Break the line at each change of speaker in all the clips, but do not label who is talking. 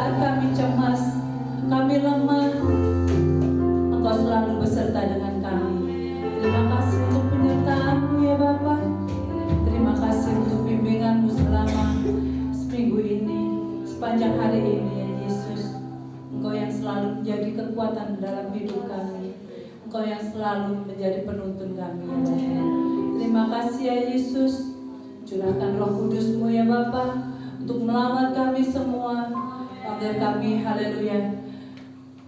saat kami cemas, kami lemah, Engkau selalu beserta dengan kami. Terima kasih untuk penyertaan-Mu ya Bapa. Terima kasih untuk bimbingan-Mu selama seminggu ini, sepanjang hari ini ya Yesus. Engkau yang selalu menjadi kekuatan dalam hidup kami. Engkau yang selalu menjadi penuntun kami ya Bapa. Terima kasih ya Yesus. Curahkan Roh Kudus-Mu ya Bapa untuk melawat kami semua, agar kami, haleluya,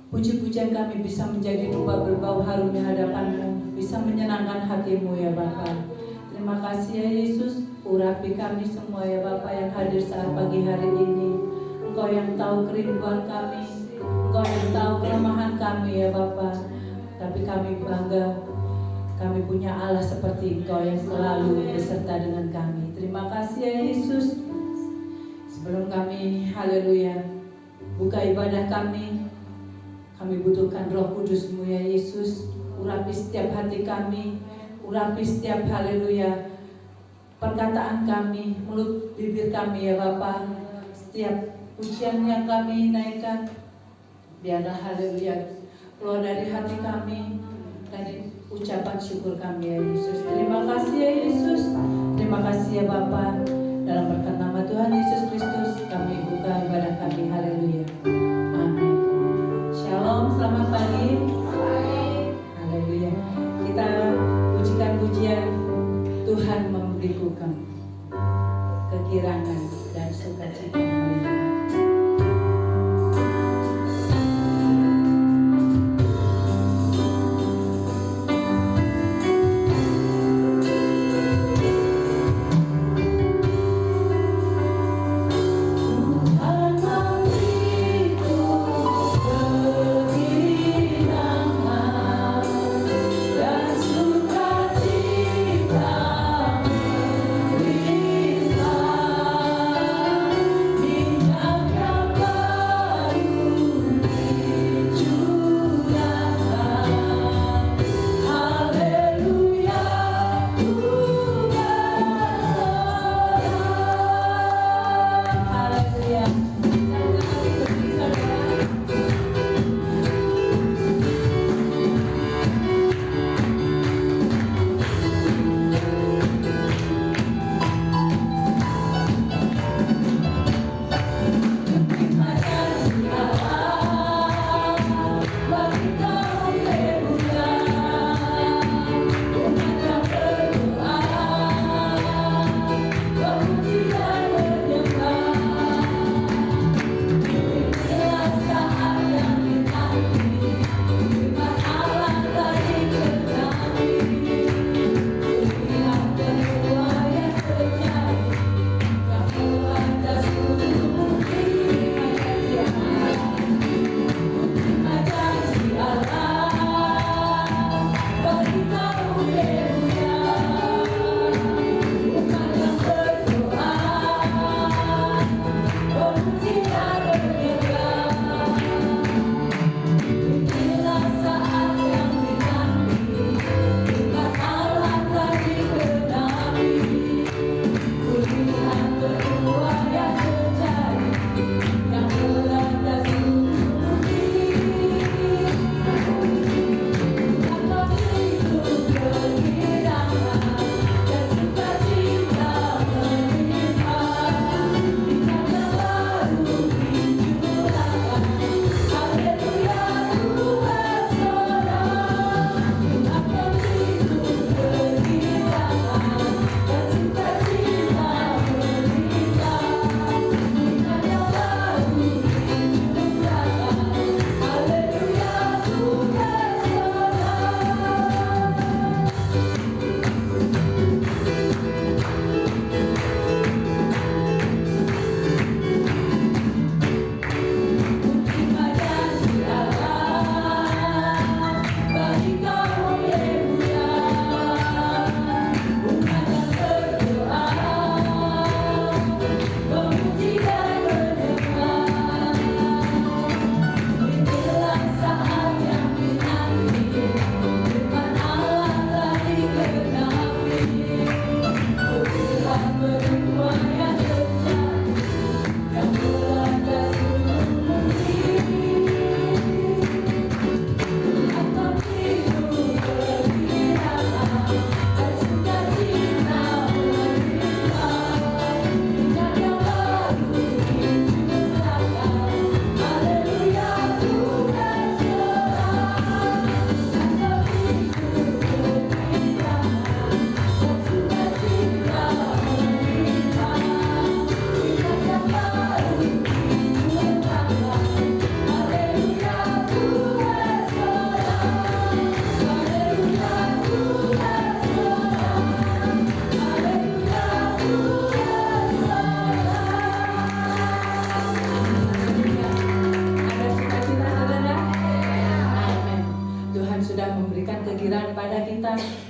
puji-pujian kami bisa menjadi dupa berbau harum di hadapan-Mu, bisa menyenangkan hati-Mu ya Bapa. Terima kasih ya Yesus. Urapi kami semua ya Bapa yang hadir saat pagi hari ini. Engkau yang tahu kerinduan kami, Engkau yang tahu kelemahan kami ya Bapa. Tapi kami bangga, kami punya Allah seperti Engkau yang selalu beserta dengan kami. Terima kasih ya Yesus. Sebelum kami, haleluya, buka ibadah kami butuhkan Roh Kudus-Mu ya Yesus. Urapi setiap hati kami, urapi setiap, haleluya, perkataan kami, mulut bibir kami ya Bapa. Setiap pujian yang kami naikkan, biarlah, haleluya, keluar dari hati kami, dari ucapan syukur kami ya Yesus. Terima kasih ya Yesus. Terima kasih ya Bapa. Dalam berkat nama Tuhan Yesus Kristus kami buka ibadah kami. Haleluya. Amin. Shalom, selamat pagi. Haleluya. Kita pujikan pujian Tuhan memberiku kegirangan dan sukacita.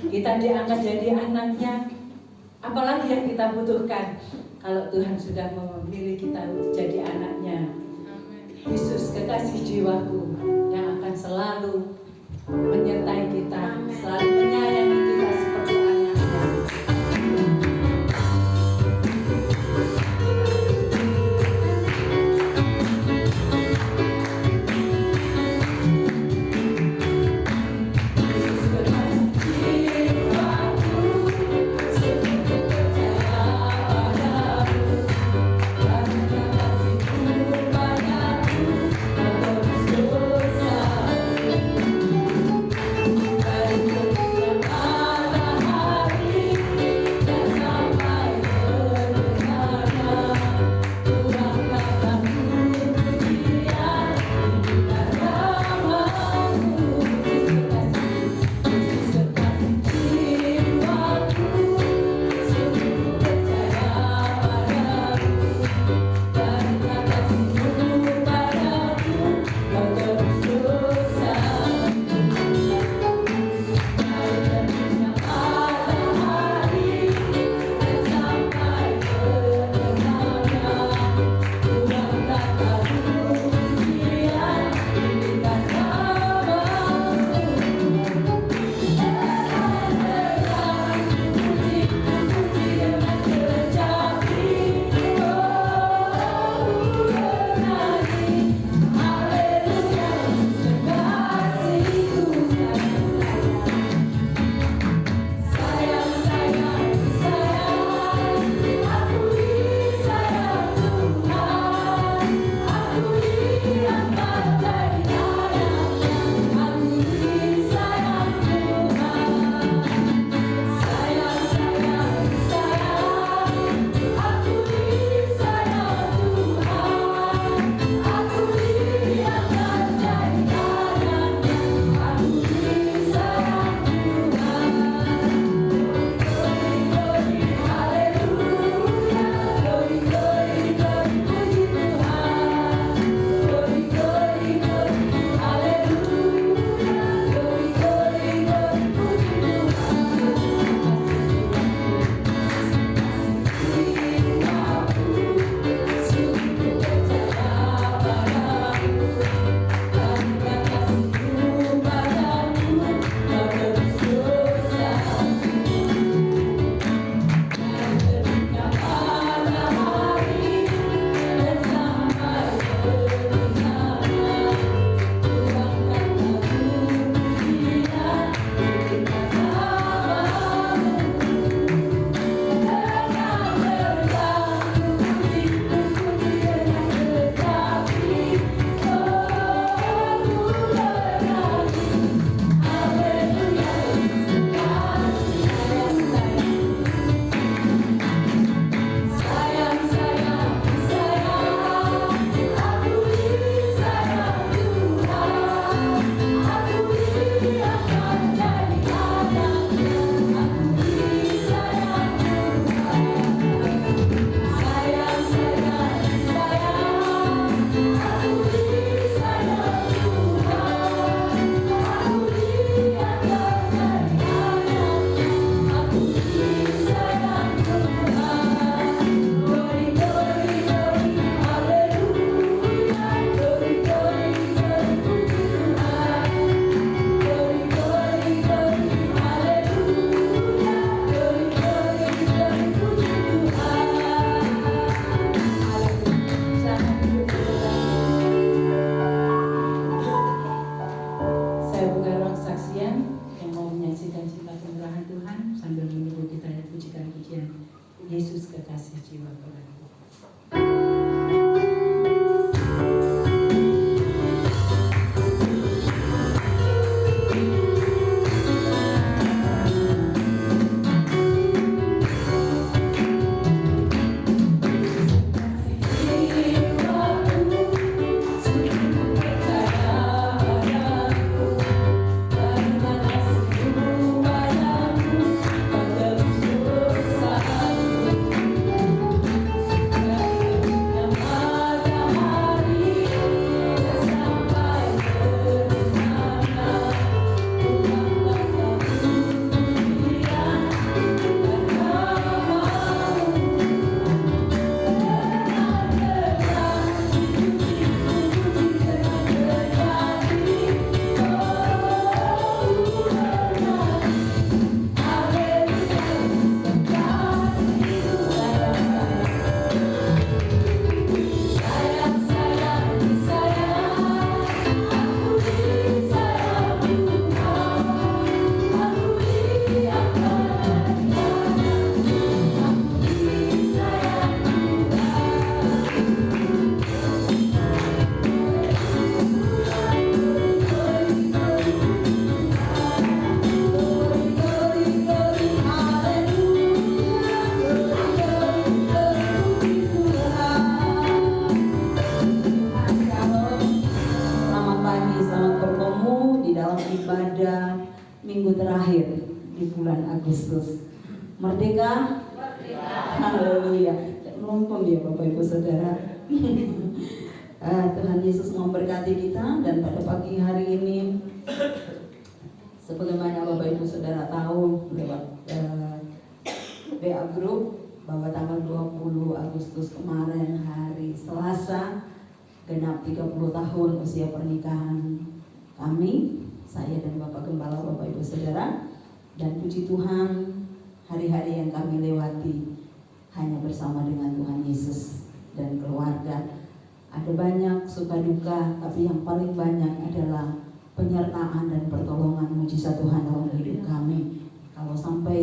kita diangkat jadi anaknya. Apalagi yang kita butuhkan kalau Tuhan sudah memilih kita untuk jadi anaknya. Yesus kekasih jiwaku yang akan selalu menyertai kita, selalu menyayangi kita seperti anaknya. Yesus kekasih jiwaku, sungguh percaya padamu, karena kasih-Mu padaku, kau terus minggu terakhir di bulan Agustus. Merdeka? Haleluya. Melompong ya Bapak Ibu Saudara. Tuhan Yesus memberkati kita, dan pada pagi hari ini sebagaimana Bapak Ibu Saudara tahu lewat WA Group bahwa tanggal 20 Agustus kemarin hari Selasa genap 30 tahun usia pernikahan kami, saya dan Bapak Gembala, Bapak Ibu Saudara. Dan puji Tuhan, hari-hari yang kami lewati hanya bersama dengan Tuhan Yesus dan keluarga. Ada banyak suka duka, tapi yang paling banyak adalah penyertaan dan pertolongan mujizat Tuhan dalam hidup kami. Kalau sampai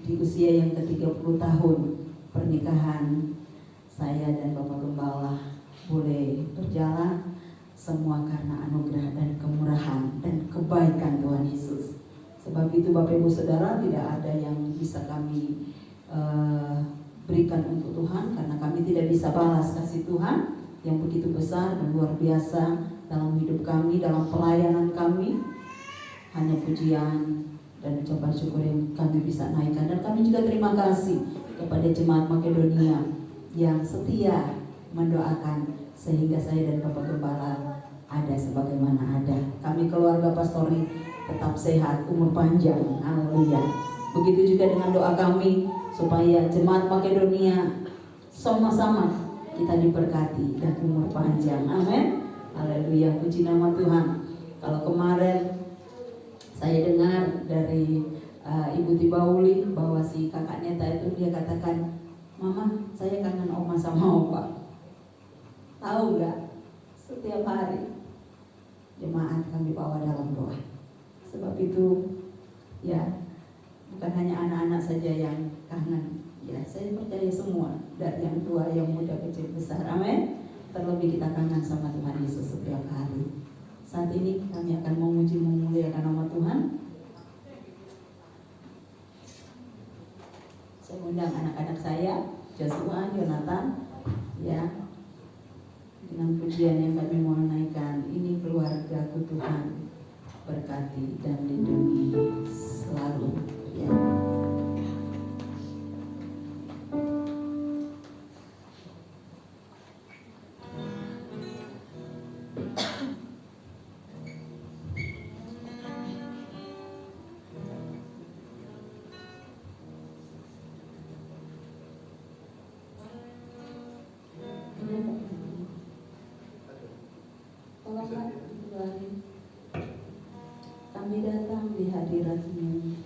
di usia yang ke-30 tahun pernikahan saya dan Bapak Gembala boleh berjalan, semua karena anugerah dan kemurahan dan kebaikan Tuhan Yesus. Sebab itu Bapak Ibu Saudara, tidak ada yang bisa kami berikan untuk Tuhan, karena kami tidak bisa balas kasih Tuhan yang begitu besar dan luar biasa dalam hidup kami, dalam pelayanan kami. Hanya pujian dan ucapan syukur yang kami bisa naikkan. Dan kami juga terima kasih kepada Jemaat Makedonia yang setia mendoakan sehingga saya dan Bapak Gembala ada sebagaimana ada. Kami keluarga pastori tetap sehat, umur panjang. Haleluya. Begitu juga dengan doa kami supaya Jemaat Makedonia sama-sama kita diberkati dan umur panjang. Amin. Haleluya. Puji nama Tuhan. Kalau kemarin saya dengar dari Ibu Tibauli bahwa si kakak Neta itu dia katakan, "Mama, saya kangen oma sama opa." Tahu nggak? Setiap hari jemaat kami bawa dalam doa. Sebab itu ya, bukan hanya anak-anak saja yang kangen. Ya, saya percaya semua, dari yang tua, yang muda, kecil, besar. Amin. Terlebih kita kangen sama Tuhan Yesus setiap hari. Saat ini kami akan memuji memuliakan nama Tuhan. Saya undang anak-anak saya, Joshua, Jonathan, ya, dengan pujian yang kami mau naikkan. Ini keluargaku Tuhan, berkati dan lindungi selalu. Ya. Kami datang di hadirat-Mu.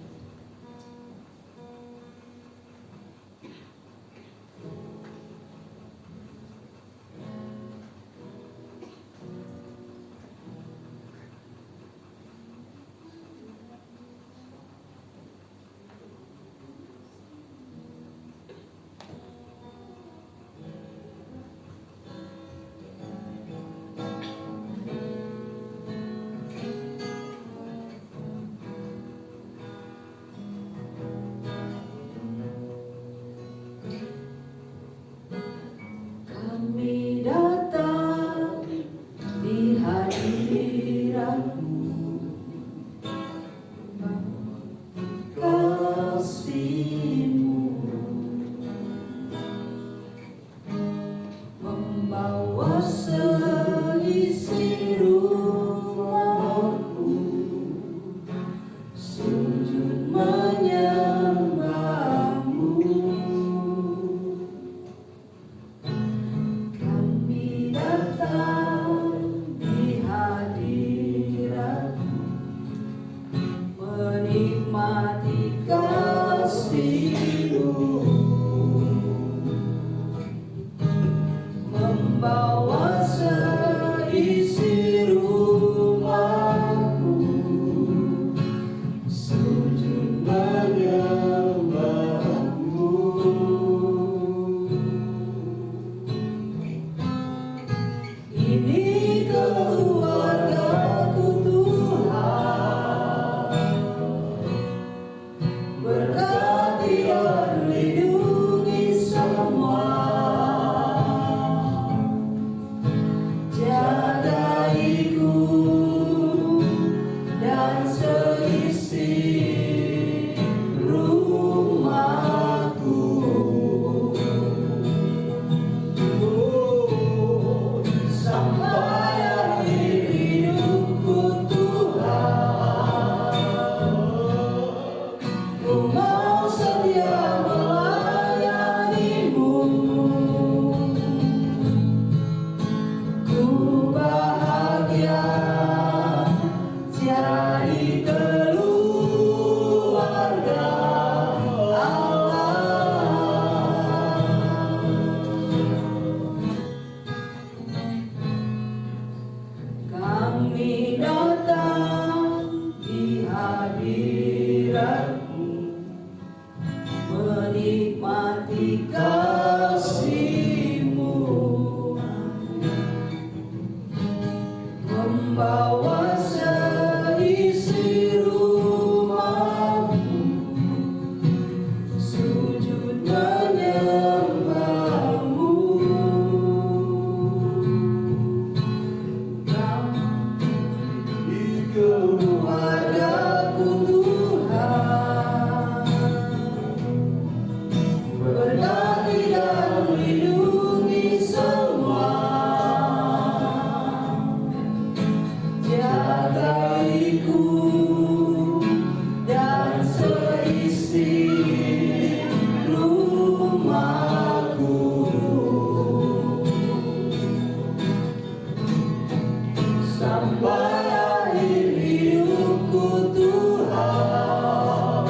sampai akhir hidupku Tuhan.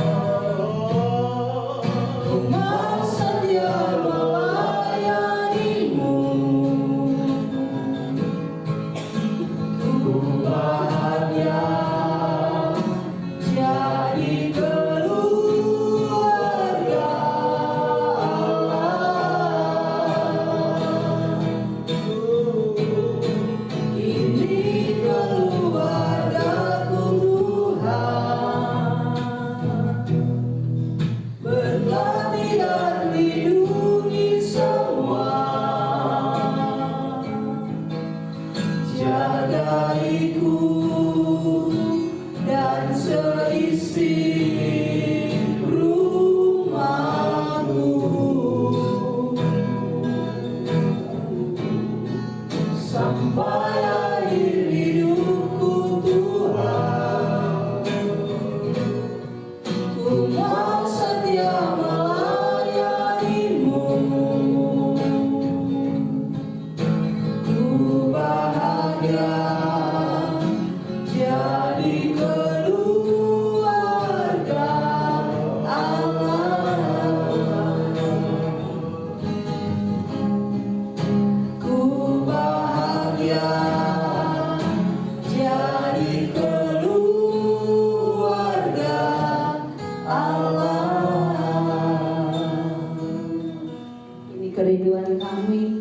Ku mau setia melayani-Mu, ku bahagia jadi keluarga Allah. Ini keluargaku Tuhan, berkati dan lindungi semua, jagaiku dan seisi rumahku sampai akhir hidupku Tuhan. Ku mau setia melayani-Mu, ku bahagia jadi keluarga Allah. Ku bahagia jadi keluarga Allah. Ini kerinduan kami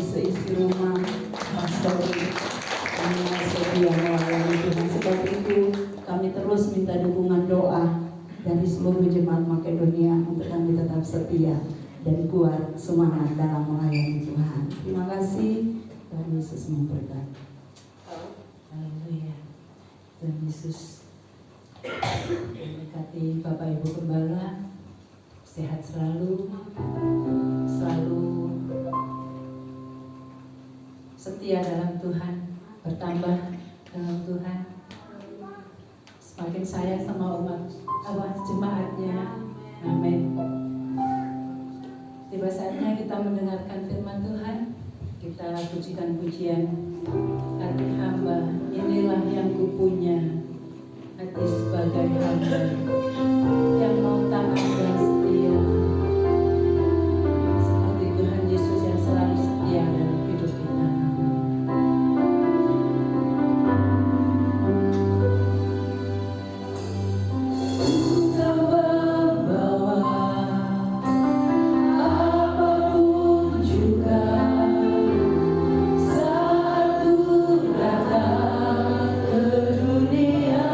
seisi rumah pastor. Kami setia melayani Tuhan. Sebab itu kami terus minta dukungan doa dari seluruh jemaat Makedonia untuk kami tetap setia dan kuat semangat dalam melayani Tuhan. Terima kasih. Tuhan Yesus memberkati. Haleluya. Tuhan Yesus memberkati Bapak Ibu Gembala, sehat selalu, selalu setia dalam Tuhan, bertambah dalam Tuhan, semakin sayang sama umat jemaatnya. Amin. Tiba saatnya kita mendengarkan firman Tuhan. Kita pujikan pujian hati hamba, inilah yang kupunya, hati sebagai hamba yang mau taat dan setia seperti Tuhan Yesus yang selalu setia dalam hidup kita. Kau membawa apapun juga saat ku datang ke dunia.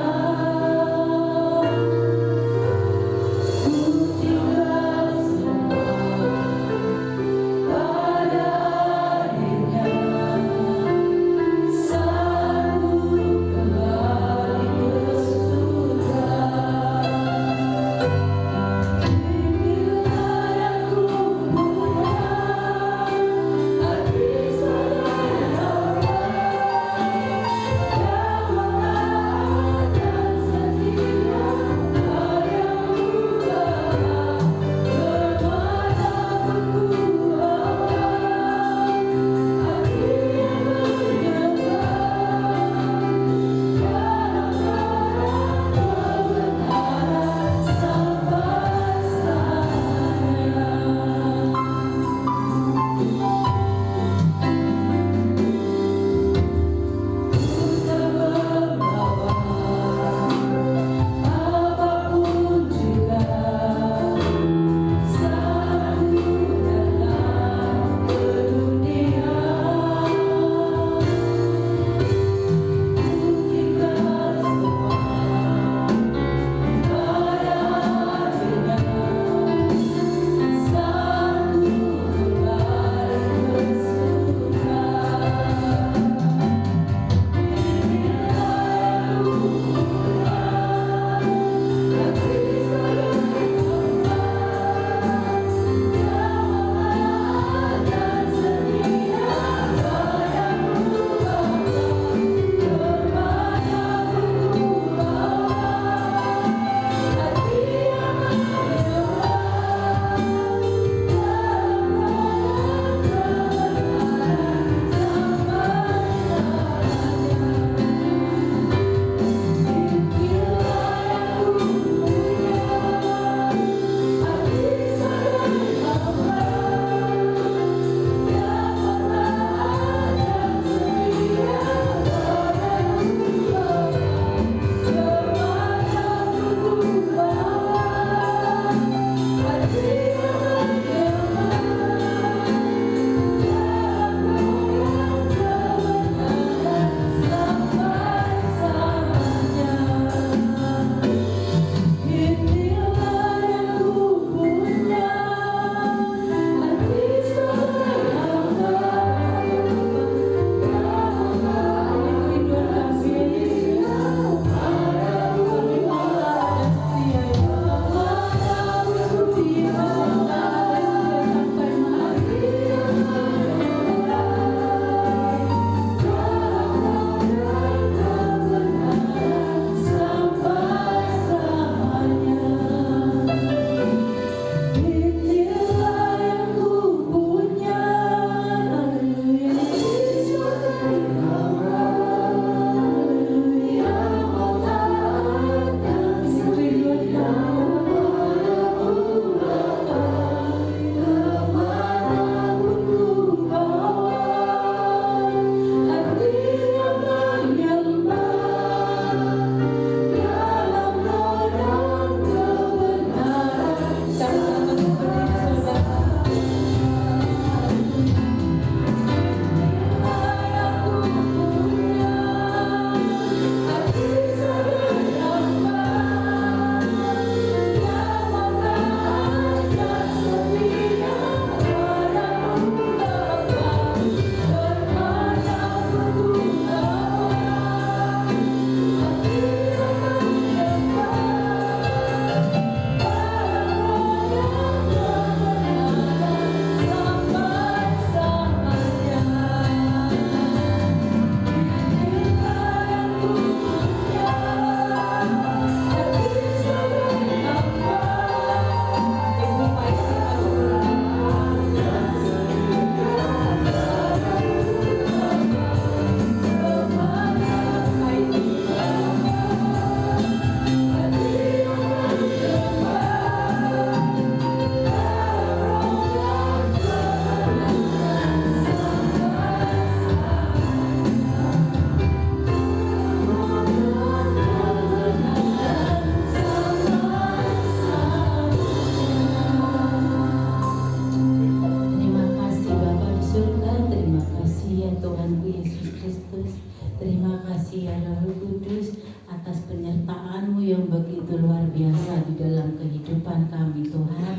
Yesus Kristus. Terima kasih ya Roh Kudus atas penyertaan-Mu yang begitu luar biasa di dalam kehidupan kami Tuhan.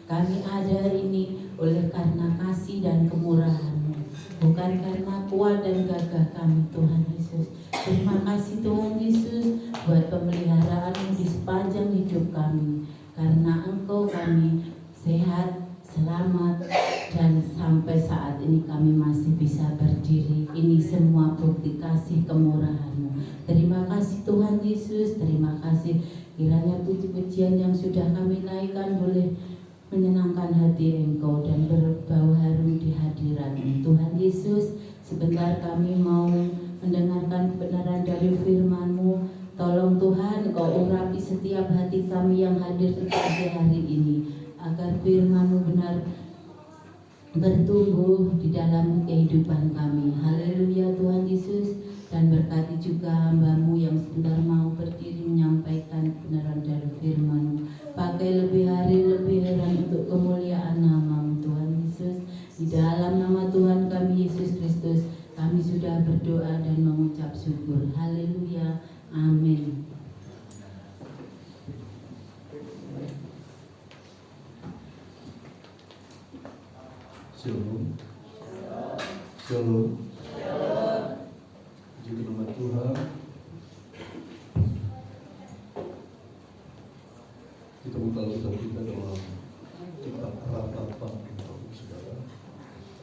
Kami ada ini oleh karena kasih dan kemurahan-Mu, bukan karena kuat dan gagah kami Tuhan Yesus. Terima kasih Tuhan Yesus buat pemeliharaan-Mu di sepanjang hidup kami. Karena Engkau kami sehat, selamat, dan sampai saat ini kami masih bisa berdiri. Ini semua bukti kasih kemurahan-Mu. Terima kasih Tuhan Yesus, terima kasih. Kiranya puji-pujian yang sudah kami naikkan boleh menyenangkan hati Engkau dan berbau harum di hadirat-Mu. Tuhan Yesus, sebentar kami mau mendengarkan kebenaran dari firman-Mu. Tolong Tuhan, Engkau urapi setiap hati kami yang hadir di pagi hari ini, agar firman-Mu benar bertumbuh di dalam kehidupan kami. Haleluya Tuhan Yesus. Dan berkati juga hamba-Mu yang sebentar mau berdiri menyampaikan kebenaran dari firman-Mu. Pakai lebih hari lebih heran untuk kemuliaan nama-Mu Tuhan Yesus. Di dalam nama Tuhan kami Yesus Kristus kami sudah berdoa dan mengucap syukur. Haleluya. Amin.
Shalom. Shalom. Puji nama Tuhan. Kita buka kitab kita dalam kitab Ratapan, saudara.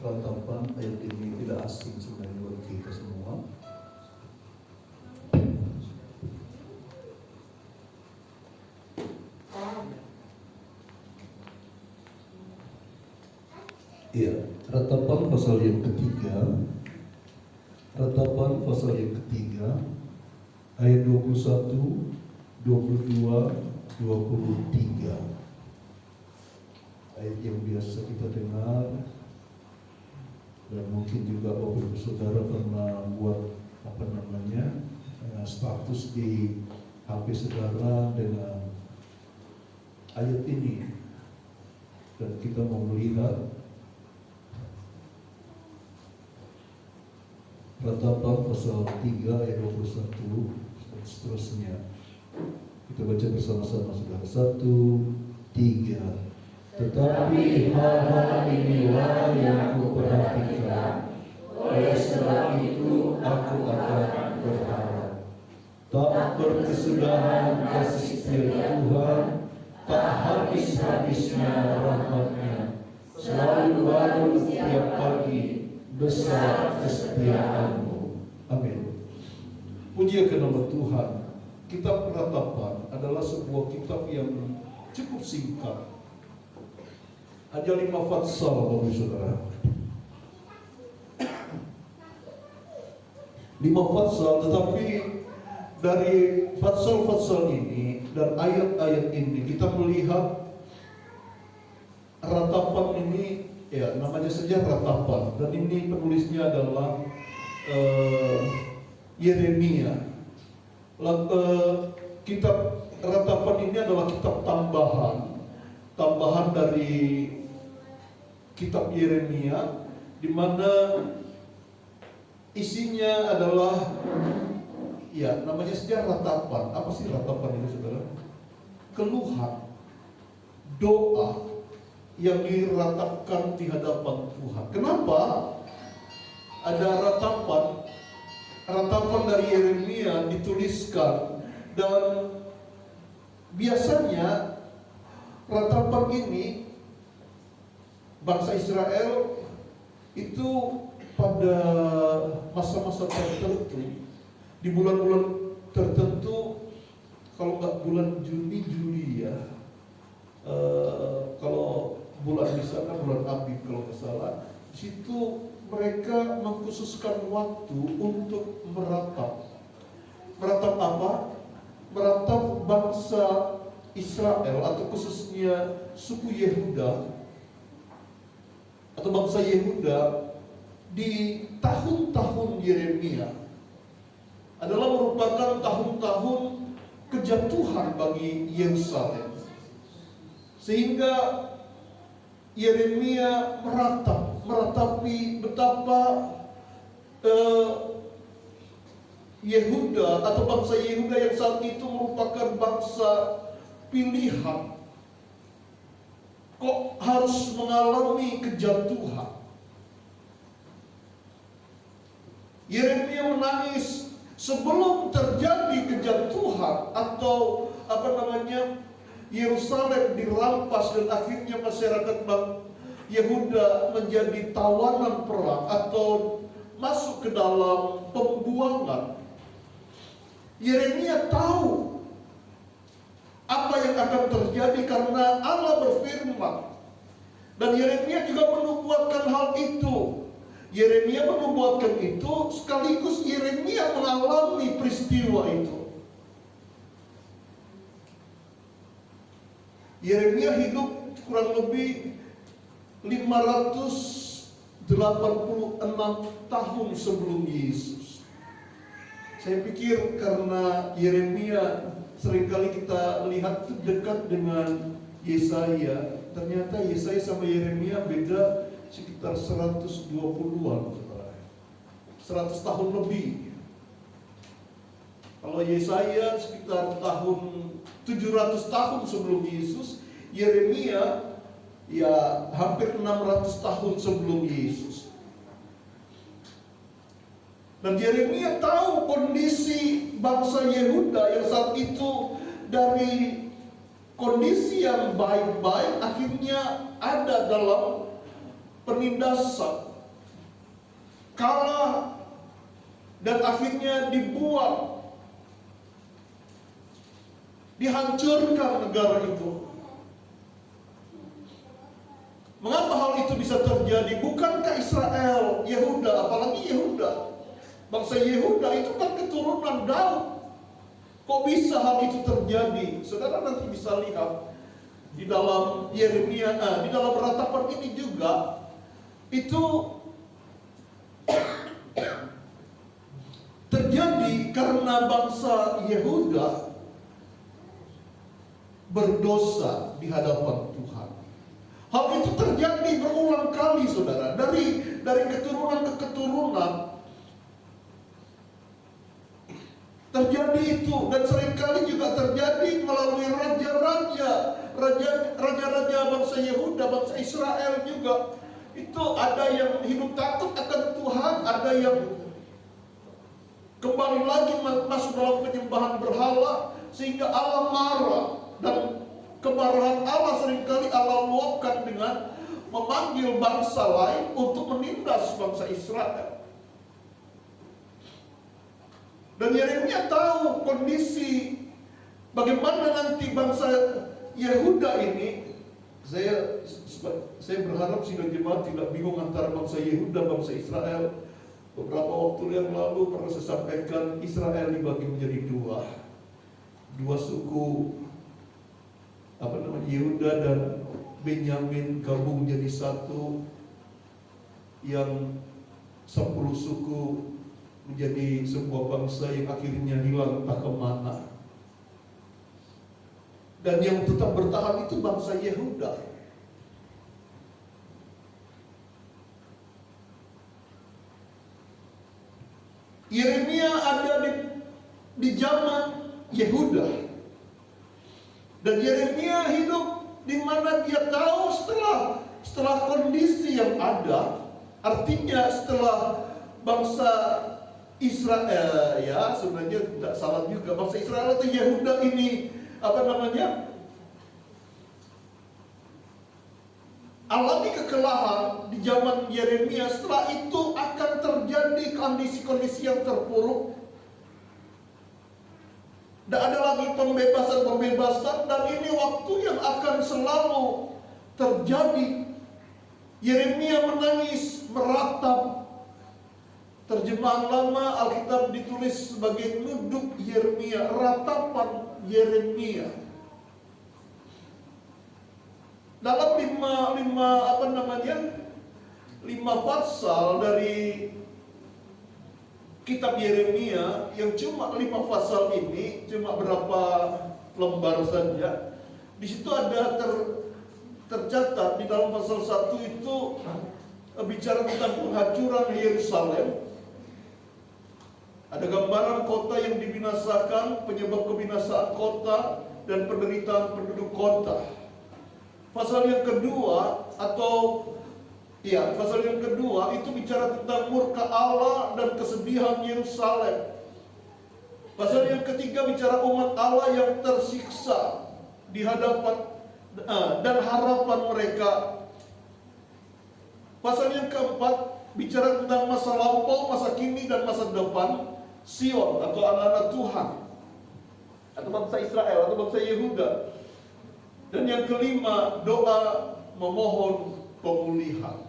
Ratapan ayat ini tidak asing sebenarnya buat kita semua. Iya, Ratapan pasal yang ketiga. Ratapan pasal yang ketiga ayat 21, 22, 23. Ayat yang biasa kita dengar dan mungkin juga Bapak Ibu Saudara pernah buat status di HP saudara dengan ayat ini, dan kita mau melihat Ratapan pasal 3 ayat 21 dan seterusnya. Kita baca bersama-sama saudara. 1, 3. Tetapi hal-hal inilah yang kuperhatikan, oleh sebab itu aku akan berharap. Tak berkesudahan kasih setia Tuhan, tak habis-habisnya rahmat-Nya, selalu baru setiap pagi, besar kesetiaan-Mu. Amin. Puji ke nama Tuhan. Kitab Ratapan adalah sebuah kitab yang cukup singkat. Hanya 5 fatsal, Bapak Saudara. 5 fatsal, tetapi dari fatsal-fatsal ini dan ayat-ayat ini kita melihat Ratapan ini, ya namanya saja Ratapan, dan ini penulisnya adalah Yeremia. Kitab Ratapan ini adalah kitab tambahan dari kitab Yeremia, di mana isinya adalah, ya namanya saja Ratapan. Apa sih Ratapan itu, saudara? Keluhan, doa yang diratapkan di hadapan Tuhan. Kenapa ada ratapan? Ratapan dari Yeremia dituliskan, dan biasanya ratapan ini bangsa Israel itu pada masa-masa tertentu, di bulan-bulan tertentu, kalau nggak bulan Juni, Juli ya, kalau bulan misalnya bulan Abib kalau nggak salah, di situ mereka mengkhususkan waktu untuk meratap. Meratap apa? Meratap bangsa Israel, atau khususnya suku Yehuda atau bangsa Yehuda di tahun-tahun Yeremia adalah merupakan tahun-tahun kejatuhan bagi Yerusalem, sehingga Yeremia meratapi betapa eh, Yehuda atau bangsa Yehuda yang saat itu merupakan bangsa pilihan, kok harus mengalami kejatuhan. Yeremia menangis sebelum terjadi kejatuhan atau Yerusalem dirampas dan akhirnya masyarakat Yehuda menjadi tawanan perang atau masuk ke dalam pembuangan. Yeremia tahu apa yang akan terjadi karena Allah berfirman. Dan Yeremia juga menubuatkan hal itu. Yeremia menubuatkan itu sekaligus Yeremia mengalami peristiwa itu. Yeremia hidup kurang lebih 586 tahun sebelum Yesus. Saya pikir karena Yeremia seringkali kita lihat dekat dengan Yesaya. Ternyata Yesaya sama Yeremia beda sekitar 120-an, 100 tahun lebih. Kalau Yesaya sekitar tahun 700 tahun sebelum Yesus, Yeremia ya hampir 600 tahun sebelum Yesus. Dan Yeremia tahu kondisi bangsa Yehuda yang saat itu dari kondisi yang baik-baik akhirnya ada dalam penindasan, kalah, dan akhirnya dibuang, dihancurkan negara itu. Mengapa hal itu bisa terjadi? Bukankah Israel, Yehuda, apalagi Yehuda, bangsa Yehuda itu kan keturunan Daud. Kok bisa hal itu terjadi? Saudara nanti bisa lihat di dalam Yeremia, di dalam ratapan ini juga itu terjadi karena bangsa Yehuda berdosa di hadapan Tuhan. Hal itu terjadi berulang kali, saudara, dari keturunan ke keturunan terjadi itu, dan seringkali juga terjadi melalui raja-raja bangsa Yehuda, bangsa Israel juga. Itu ada yang hidup takut akan Tuhan, ada yang kembali lagi masuk dalam penyembahan berhala, sehingga Allah marah. Dan kemarahan Allah seringkali Allah luapkan dengan memanggil bangsa lain untuk menindas bangsa Israel. Dan Yeremia tahu kondisi bagaimana nanti bangsa Yehuda ini. Saya berharap sidang jemaat tidak bingung antara bangsa Yehuda dan bangsa Israel. Beberapa waktu yang lalu pernah saya sampaikan, Israel dibagi menjadi dua suku, Yehuda dan Benyamin gabung menjadi satu, yang 10 suku menjadi sebuah bangsa yang akhirnya hilang entah kemana. Dan yang tetap bertahan itu bangsa Yehuda. Yeremia ada di zaman Yehuda. Dan Yeremia hidup di mana dia tahu setelah kondisi yang ada, artinya setelah bangsa Israel, ya sebenarnya tidak salah juga, bangsa Israel atau Yehuda ini alami kekalahan di zaman Yeremia. Setelah itu akan terjadi kondisi-kondisi yang terpuruk. Tidak ada lagi pembebasan, dan ini waktu yang akan selalu terjadi. Yeremia menangis, meratap. Terjemahan lama Alkitab ditulis sebagai nuduk Yeremia, ratapan Yeremia. Dalam lima pasal dari kitab Yeremia, yang cuma 5 pasal ini, cuma berapa lembar saja. Di situ ada tercatat di dalam pasal 1 itu bicara tentang penghancuran Yerusalem. Ada gambaran kota yang dibinasakan, penyebab kebinasaan kota, dan penderitaan penduduk kota. Pasal yang kedua pasal yang kedua itu bicara tentang murka Allah dan kesedihan Yerusalem. Pasal yang ketiga bicara umat Allah yang tersiksa di hadapan dan harapan mereka. Pasal yang keempat bicara tentang masa lampau, masa kini, dan masa depan Sion atau anak-anak Tuhan, atau bangsa Israel atau bangsa Yehuda. Dan yang kelima, doa memohon pemulihan.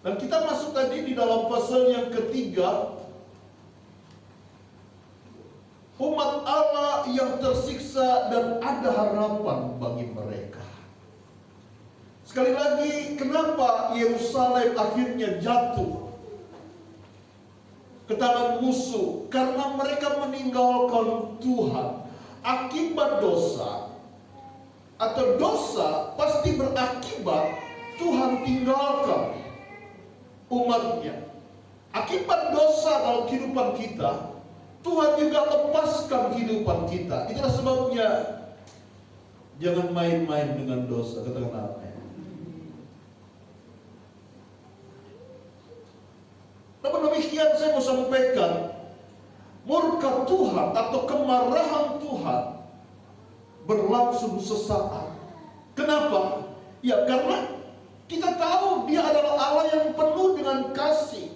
Dan kita masuk tadi di dalam pasal yang ketiga, umat Allah yang tersiksa dan ada harapan bagi mereka. Sekali lagi, kenapa Yerusalem akhirnya jatuh ke tangan musuh? Karena mereka meninggalkan Tuhan. Akibat dosa, atau dosa pasti berakibat Tuhan tinggalkan umatnya. Akibat dosa dalam kehidupan kita, Tuhan juga lepaskan kehidupan kita. Itulah sebabnya jangan main-main dengan dosa. Katakan amin. Namun demikian saya mau sampaikan, murka Tuhan atau kemarahan Tuhan berlangsung sesaat. Kenapa? Ya karena kita tahu Dia adalah Allah yang penuh dengan kasih.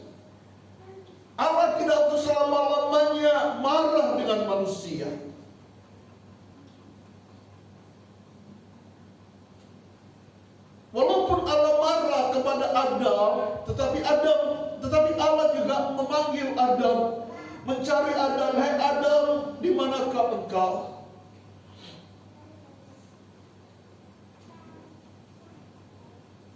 Allah tidak untuk selama-lamanya marah dengan manusia. Walaupun Allah marah kepada Adam, tetapi Allah juga memanggil Adam, mencari Adam. Hai Adam, di manakah engkau?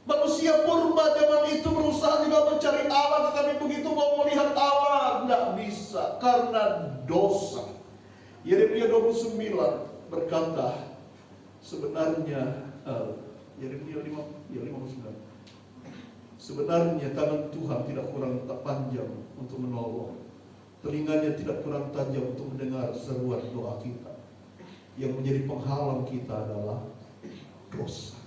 Manusia purba zaman itu berusaha juga mencari Allah, tetapi begitu mau melihat Allah tidak bisa karena dosa. Yeremia 29 berkata, sebenarnya Yeremia 59, sebenarnya tangan Tuhan tidak kurang panjang untuk menolong, telinganya tidak kurang tajam untuk mendengar seruan doa kita. Yang menjadi penghalang kita adalah dosa.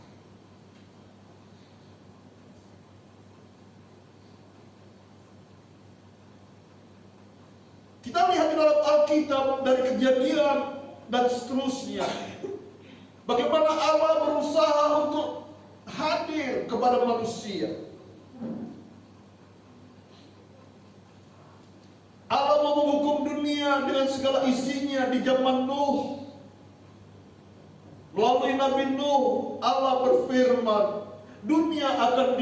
Kita lihat di dalam Alkitab dari Kejadian dan seterusnya, bagaimana Allah berusaha untuk hadir kepada manusia. Allah mau menghukum dunia dengan segala isinya di zaman Nuh. Melalui Nabi Nuh, Allah berfirman, dunia akan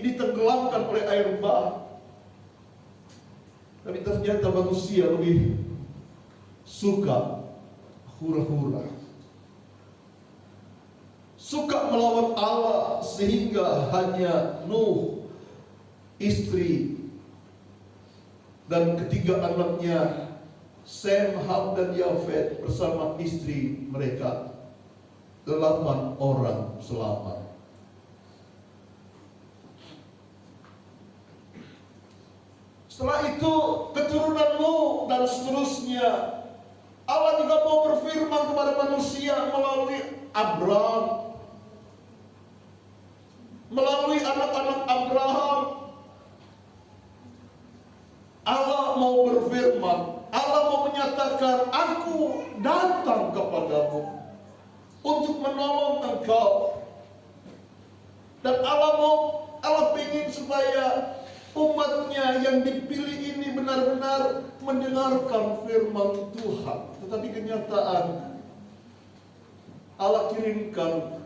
ditenggelamkan oleh air bah. Tapi ternyata manusia lebih suka hura-hura, suka melawan Allah, sehingga hanya Nuh, istri, dan ketiga anaknya Sem, Ham, dan Yafet bersama istri mereka, 8 orang selamat. Setelah itu keturunan Nuh dan seterusnya. Allah juga mau berfirman kepada manusia melalui Abraham, melalui anak-anak Abraham. Allah mau berfirman, Allah mau menyatakan, aku datang kepadamu untuk menolong engkau. Dan Allah ingin supaya umatnya yang dipilih ini benar-benar mendengarkan firman Tuhan. Tetapi kenyataan, Allah kirimkan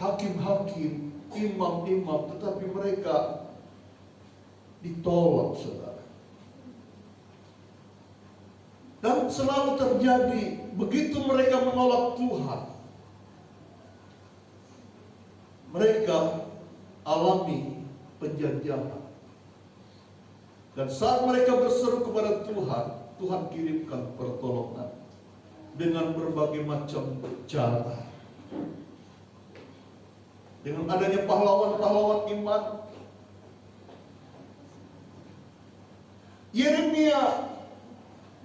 hakim-hakim, imam-imam, tetapi mereka ditolak, saudara. Dan selalu terjadi, begitu mereka menolak Tuhan, mereka alami penjajahan. Dan saat mereka berseru kepada Tuhan, Tuhan kirimkan pertolongan dengan berbagai macam cara. Dengan adanya pahlawan-pahlawan iman, Yeremia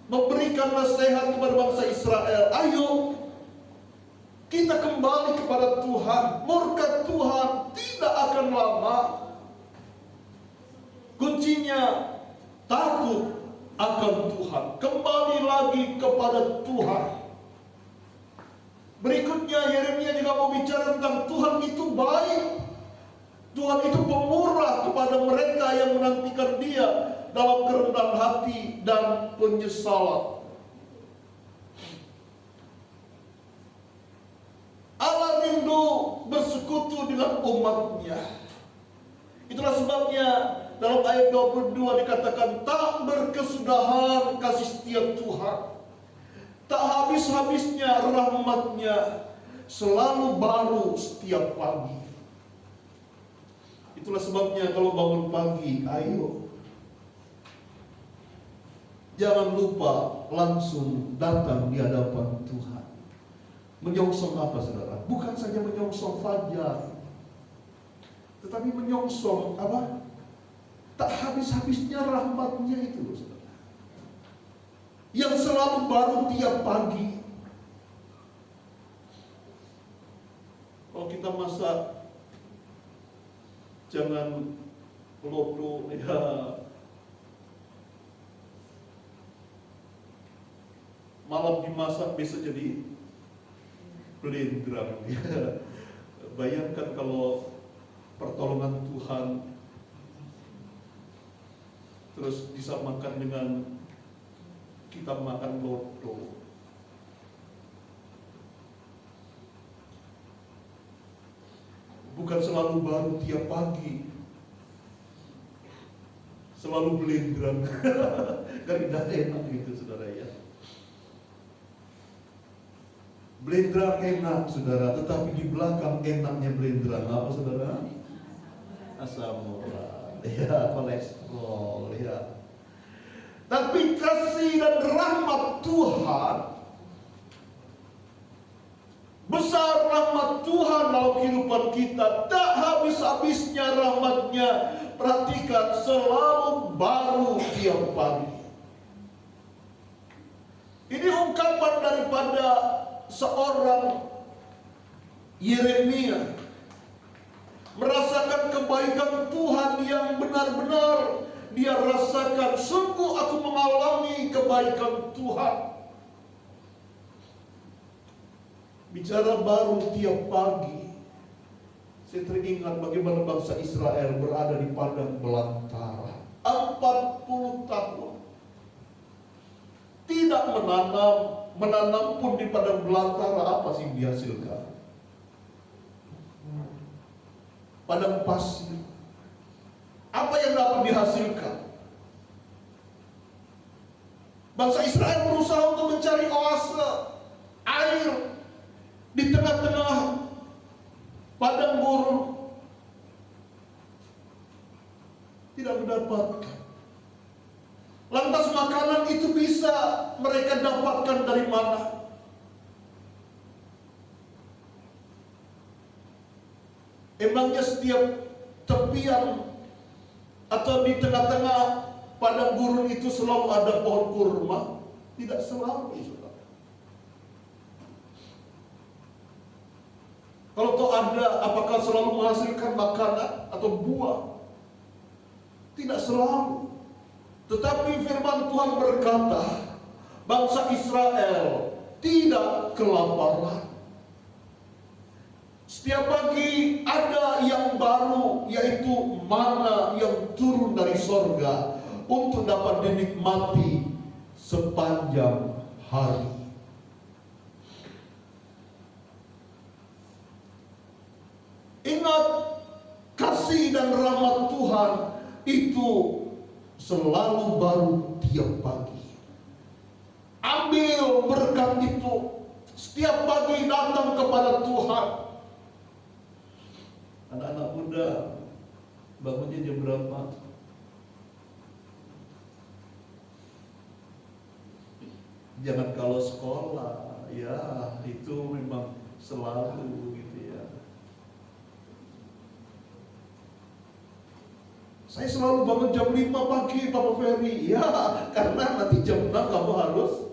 memberikan nasihat kepada bangsa Israel, ayo kita kembali kepada Tuhan. Murka Tuhan tidak akan lama. Kuncinya takut akan Tuhan, kembali lagi kepada Tuhan. Berikutnya Yeremia juga mau bicara tentang Tuhan itu baik. Tuhan itu pemurah kepada mereka yang menantikan Dia dalam kerendahan hati dan penyesalan. Allah rindu bersekutu dengan umatnya. Itulah sebabnya dalam ayat 22 dikatakan, tak berkesudahan kasih setia Tuhan, tak habis-habisnya rahmatnya, selalu baru setiap pagi. Itulah sebabnya kalau bangun pagi, ayo jangan lupa langsung datang di hadapan Tuhan. Menyongsong apa saudara? Bukan saja menyongsong fajar, tetapi menyongsong apa? Tak habis-habisnya rahmatnya itu loh saudara, yang selalu baru tiap pagi. Kalau kita masak, jangan lodo ya. Malam dimasak besok jadi blendrang ya. Bayangkan kalau pertolongan Tuhan terus disamakan dengan kita makan lodo. Bukan selalu baru tiap pagi, selalu blendrang. Kan tidak enak gitu saudara ya. Blendrang enak saudara, tetapi di belakang enaknya blendrang apa saudara? Asam urat, ya, kolesterol, ya. Tapi kasih dan rahmat Tuhan, besar rahmat Tuhan dalam kehidupan kita, tak habis-habisnya rahmatnya. Perhatikan, selalu baru tiap pagi. Ini ungkapan daripada seorang Yeremia, merasakan kebaikan Tuhan yang benar-benar dia rasakan. Sungguh aku mengalami kebaikan Tuhan. Bicara baru tiap pagi, saya teringat bagaimana bangsa Israel berada di padang belantara 40 tahun. Tidak menanam pun di padang belantara, apa sih yang dihasilkan? Padang pasir. Apa yang dapat dihasilkan? Bangsa Israel berusaha untuk mencari oase air di tengah-tengah padang gurun, tidak mendapatkan. Lantas makanan itu bisa mereka dapatkan dari mana? Emangnya setiap tepian atau di tengah-tengah padang gurun itu selalu ada pohon kurma? Tidak selalu, saudara. Kalau toh ada, apakah selalu menghasilkan makanan atau buah? Tidak selalu. Tetapi firman Tuhan berkata, bangsa Israel tidak kelaparan. Setiap pagi ada yang baru, yaitu mana yang turun dari sorga untuk dapat dinikmati sepanjang hari. Ingat, kasih dan rahmat Tuhan itu selalu baru tiap pagi. Ambil berkat itu. Setiap pagi datang kepada Tuhan. Anak-anak muda, bangunnya jam berapa? Jangan kalau sekolah, ya itu memang selalu gitu ya. Saya selalu bangun jam 5 pagi, Bapak Ferry. Ya, karena nanti jam 6 kamu harus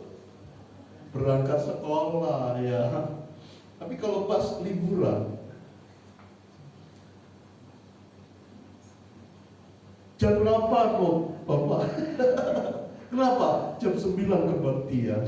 berangkat sekolah ya. Tapi kalau pas liburan, jam berapa kok, Bapak? Kenapa? Jam 9 kebaktian.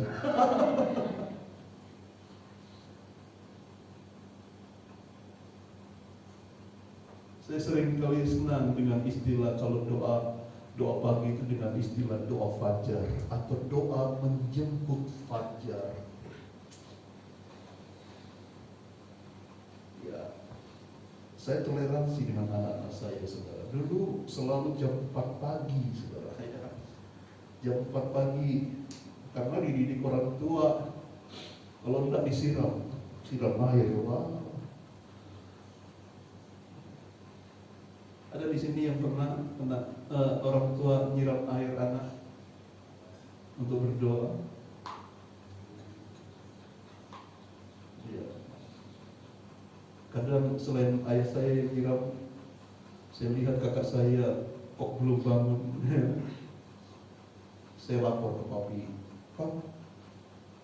Saya sering kali senang dengan istilah kalau doa pagi itu dengan istilah doa fajar atau doa menjemput fajar. Ya, saya toleransi dengan anak-anak saya, saudara. Dulu selalu jam 4 pagi, saudara. Ya. Jam 4 pagi, karena dididik orang tua, kalau tidak siram air, wah. Ada di sini yang pernah orang tua nyiram air anak untuk berdoa? Ya. Kadang selain ayah saya yang nyiram, saya lihat kakak saya kok belum bangun. Saya lapor ke papi, Pak,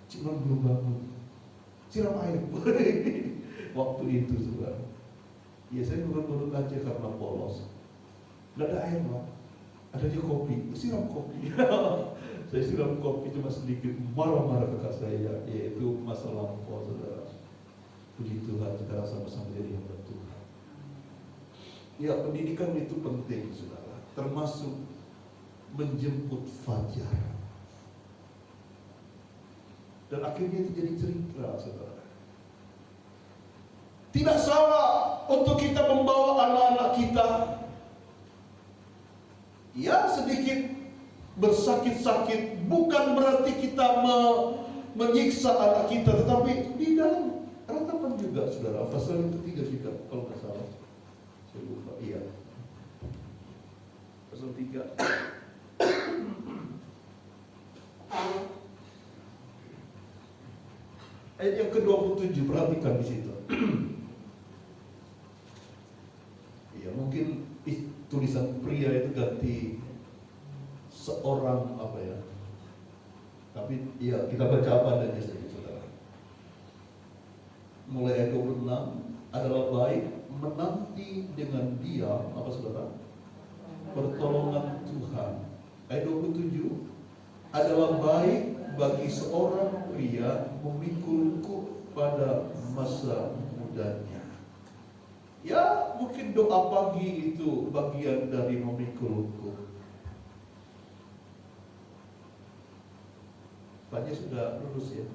Cik Non belum bangun, siram air. Waktu itu saudara. Ya saya nurut-nurut aja karena polos. Nggak ada air Pak, adanya kopi, siram kopi. Saya siram kopi cuma sedikit, marah-marah kakak saya, yaitu masa lampau saudara. Puji Tuhan, kita sama-sama jadi hamba Tuhan. Ya, pendidikan itu penting saudara, termasuk menjemput fajar. Dan akhirnya itu jadi cerita saudara. Tidak salah untuk kita membawa anak-anak kita ya sedikit bersakit-sakit, bukan berarti kita menyiksa anak kita, tetapi di dalam ratapan juga saudara, pasal yang ketiga juga kalau nggak salah, saya lupa, iya, pasal 3. Ayat yang ke-27, perhatikan di situ. Ya mungkin tulisan pria itu ganti seorang apa ya. Tapi ya kita baca apa adanya saja saudara. Mulai ayat 26, adalah baik menanti dengan diam apa saudara? Pertolongan Tuhan. Ayat 27, adalah baik bagi seorang pria memikulku pada masa mudanya. Ya, mungkin doa pagi itu bagian dari memikulku. Paknya sudah lulus ya?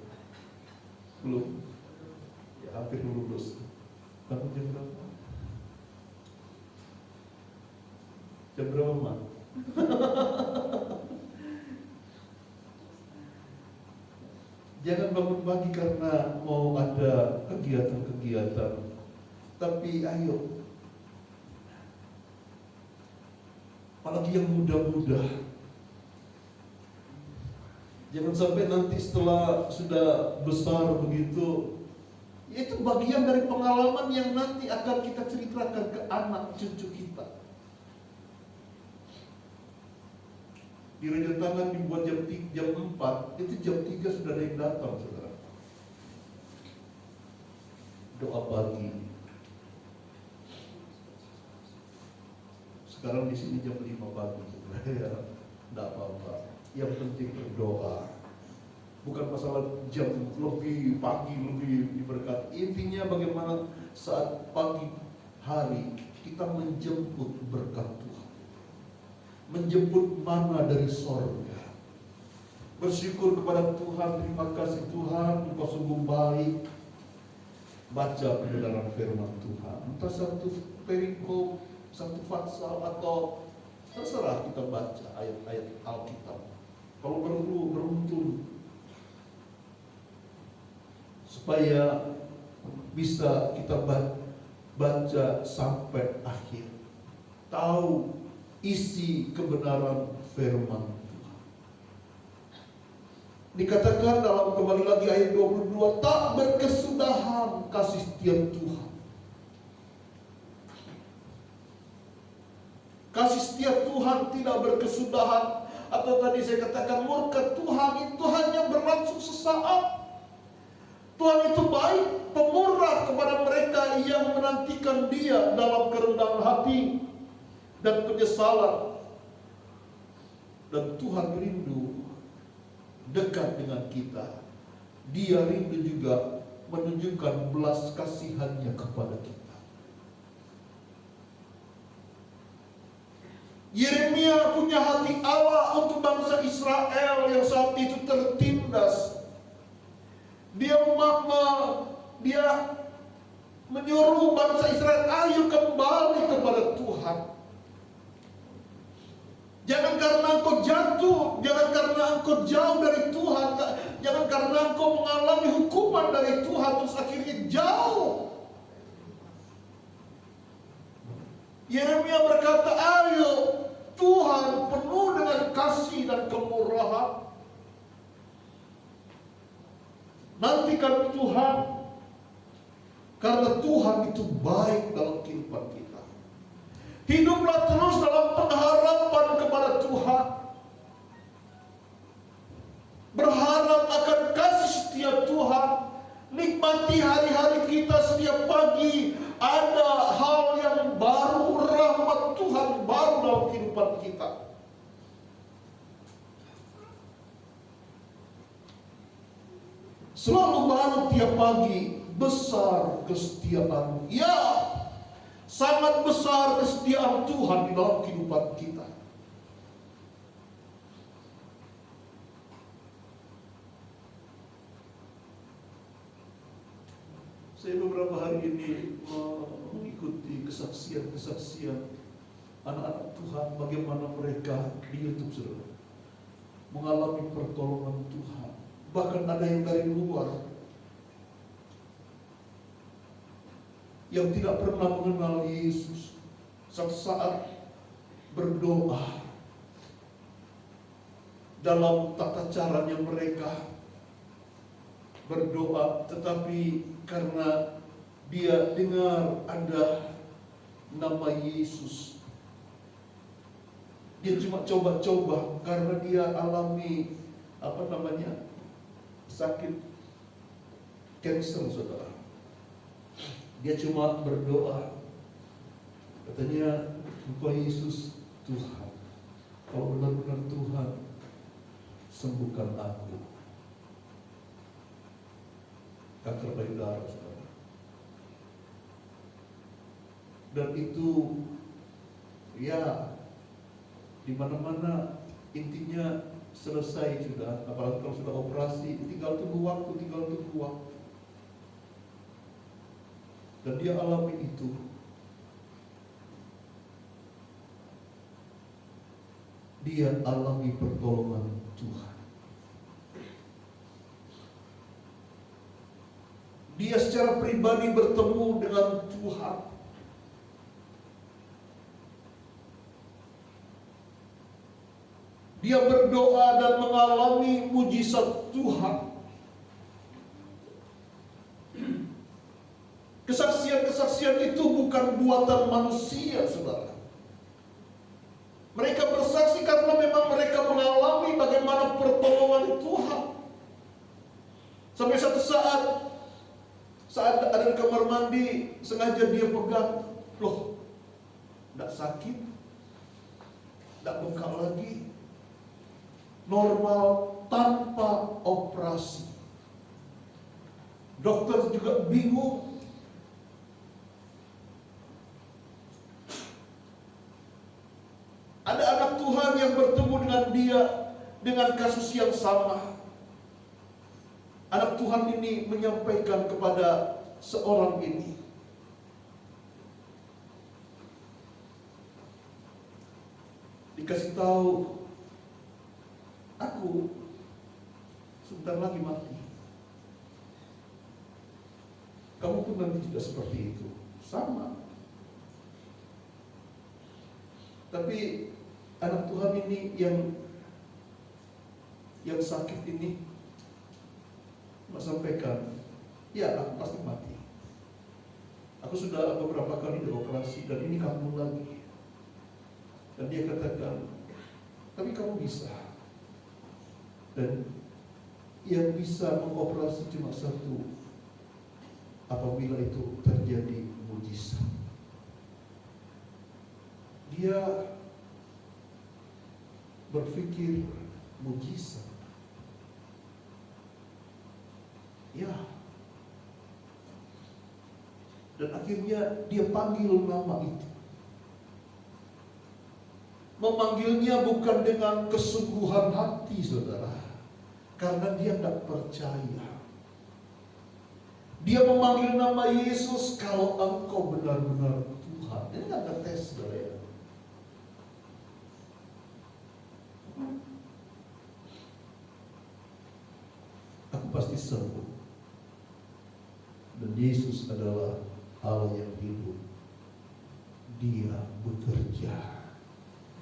Belum? Ya, hampir lulus. Bangun jam berapa? Jam berapa, Mak? Jangan bangun pagi karena mau ada kegiatan-kegiatan. Tapi ayo, apalagi yang muda-muda, jangan sampai nanti setelah sudah besar begitu, itu bagian dari pengalaman yang nanti akan kita ceritakan ke anak cucu kita. Di reja tangan dibuat jam 4, itu jam 3 sudah ada yang datang, saudara. Doa pagi. Sekarang di sini jam 5 pagi, ya, tidak apa-apa. Yang penting berdoa. Bukan masalah jam lebih pagi lebih diberkati. Intinya bagaimana saat pagi hari kita menjemput berkat Tuhan, menjemput mana dari sorga. Bersyukur kepada Tuhan, terima kasih Tuhan, Engkau sungguh baik. Baca pendengaran firman Tuhan, entah satu perikop, satu pasal atau terserah kita baca ayat-ayat Alkitab. Kalau perlu beruntun supaya bisa kita baca sampai akhir, tahu isi kebenaran firman Tuhan. Dikatakan dalam kembali lagi ayat 22, tak berkesudahan kasih setia Tuhan. Kasih setia kesudahan, atau tadi saya katakan murka Tuhan itu hanya berlangsung sesaat. Tuhan itu baik, pemurah kepada mereka yang menantikan Dia dalam kerendahan hati dan penyesalan. Dan Tuhan rindu dekat dengan kita. Dia rindu juga menunjukkan belas kasihannya kepada kita. Yeremia punya hati Allah untuk bangsa Israel yang saat itu tertindas. Dia menyuruh bangsa Israel, ayo kembali kepada Tuhan. Jangan karena engkau jatuh, jangan karena engkau jauh dari Tuhan, jangan karena engkau mengalami hukuman dari Tuhan terus akhirnya jauh. Yeremia berkata, ayo, Tuhan penuh dengan kasih dan kemurahan. Nantikan Tuhan, karena Tuhan itu baik dalam kehidupan kita. Hiduplah terus dalam pengharapan kepada Tuhan. Berharap akan kasih setia Tuhan. Nikmati hari-hari kita setiap pagi. Ada hal yang baru, rahmat Tuhan baru dalam kehidupan kita. Selalu baru tiap pagi, besar kesetiaan. Ya, sangat besar kesetiaan Tuhan di dalam kehidupan kita. Saya beberapa hari ini mengikuti kesaksian-kesaksian anak-anak Tuhan, bagaimana mereka di YouTube, saudara, mengalami pertolongan Tuhan. Bahkan ada yang dari luar yang tidak pernah mengenal Yesus, suatu saat berdoa dalam tata caranya mereka berdoa, tetapi karena dia dengar ada nama Yesus, dia cuma coba-coba karena dia alami sakit kanker, saudara. Dia cuma berdoa, katanya, Bapak Yesus, Tuhan, kalau benar-benar Tuhan, sembuhkan aku. Kanker payudara, saudara. Dan itu, ya, di mana-mana intinya selesai sudah. Apalagi kalau sudah operasi, tinggal tunggu waktu. Dan dia alami itu. Dia alami pertolongan Tuhan. Dia secara pribadi bertemu dengan Tuhan. Dia berdoa dan mengalami mujizat Tuhan. Kesaksian-kesaksian itu bukan buatan manusia, saudara. Mereka bersaksi karena memang mereka mengalami bagaimana pertolongan Tuhan. Sampai satu saat ada di kamar mandi, sengaja dia pegang, loh, tidak sakit, tidak bengkak lagi, normal tanpa operasi. Dokter juga bingung. Ada anak Tuhan yang bertemu dengan dia dengan kasus yang sama. Anak Tuhan ini menyampaikan kepada seorang ini, dikasih tahu, aku sebentar lagi mati. Kamu pun nanti juga seperti itu, sama. Tapi anak Tuhan ini yang sakit ini sampaikan, ya, aku pasti mati. Aku sudah beberapa kali dioperasi dan ini kambuh lagi. Dan dia katakan, Tapi kamu bisa. Dan yang bisa mengoperasi cuma satu, apabila itu terjadi mujizat. Dia berpikir mujizat. Ya. Dan akhirnya dia panggil nama itu. Memanggilnya bukan dengan kesungguhan hati, saudara, karena dia tidak percaya. Dia memanggil nama Yesus, kalau engkau benar-benar Tuhan. Ini nggak ngetes, saudara ya. Aku pasti sembuh. Dan Yesus adalah Allah yang hidup. Dia bekerja.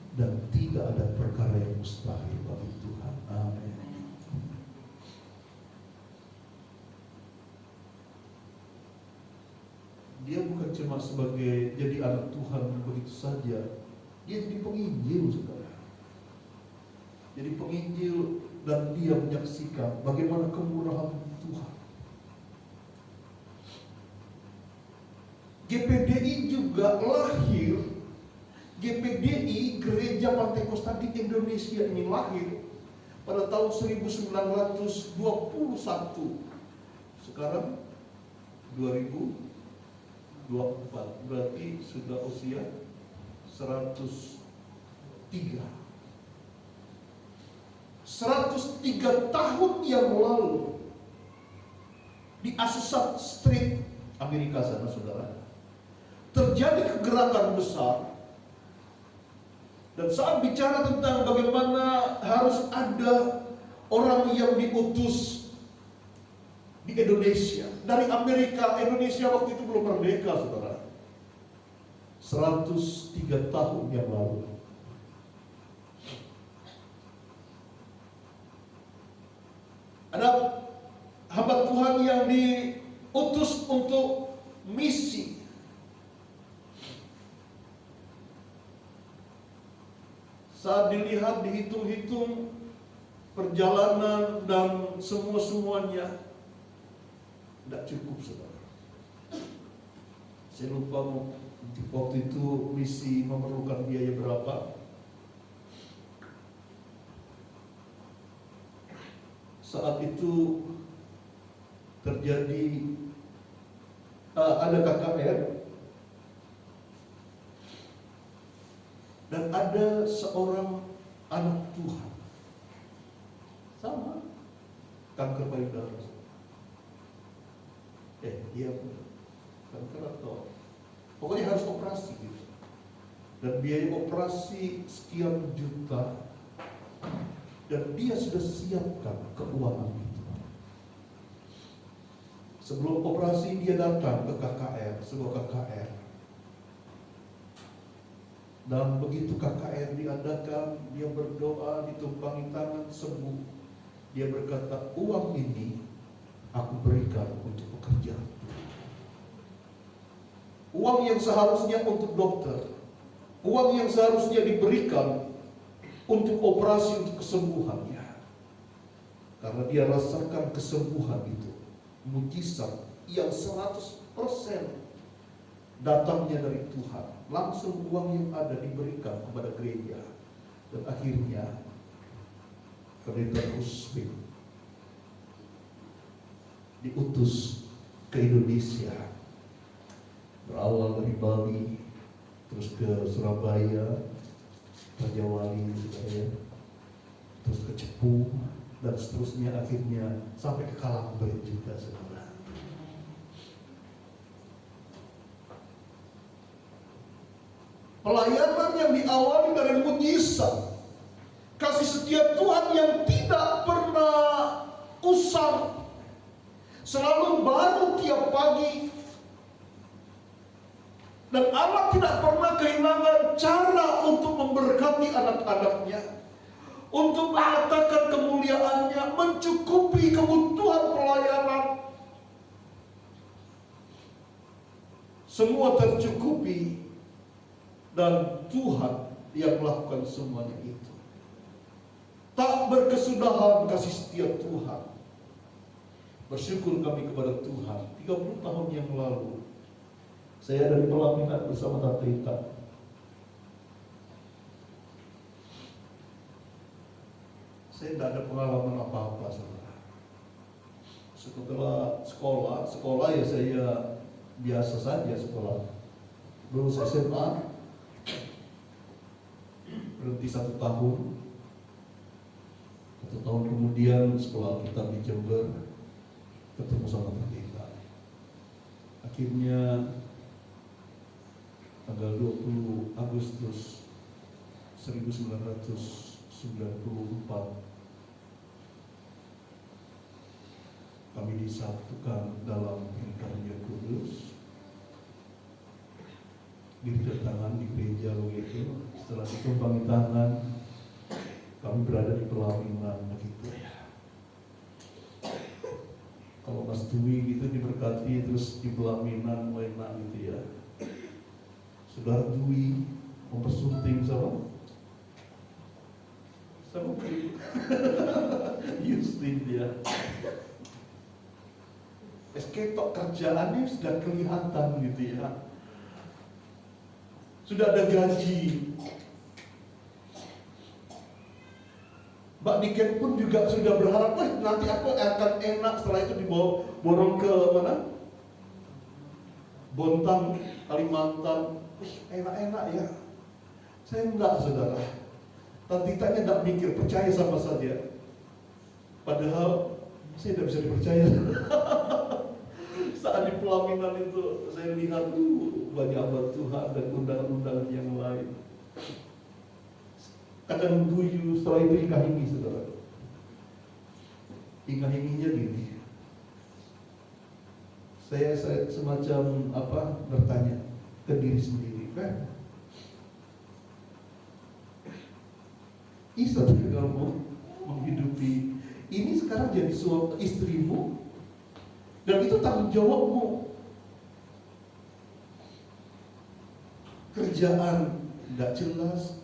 Dan tidak ada perkara yang mustahil bagi Tuhan. Amin. Dia bukan cuma sebagai jadi anak Tuhan begitu saja. Dia jadi penginjil, saudara. Jadi penginjil, dan dia menyaksikan bagaimana kemurahan Tuhan. GPDI juga lahir. GPDI, Gereja Pantekosta di Indonesia ini lahir pada tahun 1921. Sekarang 2024, berarti sudah usia 103 tahun yang lalu di Azusa Street, Amerika sana, saudara, terjadi kegerakan besar. Dan saat bicara tentang bagaimana harus ada orang yang diutus di Indonesia dari Amerika, Indonesia waktu itu belum merdeka, saudara. 103 tahun yang lalu. Ada hamba Tuhan yang diutus untuk misi. Saat dilihat, dihitung-hitung perjalanan dan semuanya tidak cukup, saudara. Saya lupa waktu itu misi memerlukan biaya berapa. Saat itu terjadi ada KKR. Dan ada seorang anak Tuhan, sama kanker payudara. Dia kanker atau pokoknya harus operasi gitu. Dan biaya operasi sekian juta. Dan dia sudah siapkan keuangan itu. Sebelum operasi dia datang ke KKR, sebuah KKR. Dan begitu KKR diadakan, dia berdoa, ditumpangi tangan, sembuh. Dia berkata, uang ini aku berikan untuk pekerjaan. Uang yang seharusnya untuk dokter, uang yang seharusnya diberikan untuk operasi, untuk kesembuhannya. Karena dia rasakan kesembuhan itu, mujizat yang 100% datangnya dari Tuhan. Langsung uang yang ada diberikan kepada gereja. Dan akhirnya Pendeta Rusbing diutus ke Indonesia. Berawal dari Bali, terus ke Surabaya, Raja Wali, terus ke Cepu, dan seterusnya, akhirnya sampai ke Kalambay juga, saudara. Pelayanan yang diawali dari mujizat, kasih setia Tuhan yang tidak pernah usang, selalu baru tiap pagi. Dan Allah tidak pernah kehilangan cara untuk memberkati anak-anaknya, untuk mengatakan kemuliaannya, mencukupi kebutuhan pelayanan. Semua tercukupi, dan Tuhan yang melakukan semuanya itu. berkesudahan kasih setia Tuhan. Bersyukur kami kepada Tuhan. 30 tahun yang lalu saya dari pelaminan bersama Tante Ita. Saya tidak ada pengalaman apa-apa, saudara. Setelah sekolah ya saya biasa saja sekolah. Lulus SMA, berhenti 1 tahun. 1 tahun kemudian sekolah kita di Jember, ketemu sama kita. Akhirnya tanggal 20 Agustus 1994 kami disatukan dalam Inkarnya Kudus, ditangan di gereja begitu. Setelah ditumpangi tangan, kami berada di pelaminan begitu ya. Kalau Mas Dwi gitu diberkati terus di pelaminan enak gitu ya. Saudara Dwi mempersunting sama Yustin dia. Ketok kerjaannya sudah kelihatan gitu ya. Sudah ada gaji. Mbak Niken pun juga sudah berharap, nanti aku akan enak setelah itu dibawa borong ke mana? Bontang, Kalimantan. Enak-enak ya. Saya enggak, saudara. Tantitanya enggak mikir, percaya sama saja. Padahal saya tidak bisa dipercaya. Saat di pelaminan itu saya lihat banyak hamba Tuhan dan undangan-undangan yang lain. Kadang guyu, setelah itu ingah-ingih, saudara. Ingah-ingihnya gini. Saya semacam bertanya ke diri sendiri, kan? Isa kamu menghidupi ini sekarang jadi suami istrimu, dan itu tanggung jawabmu. Kerjaan tidak jelas,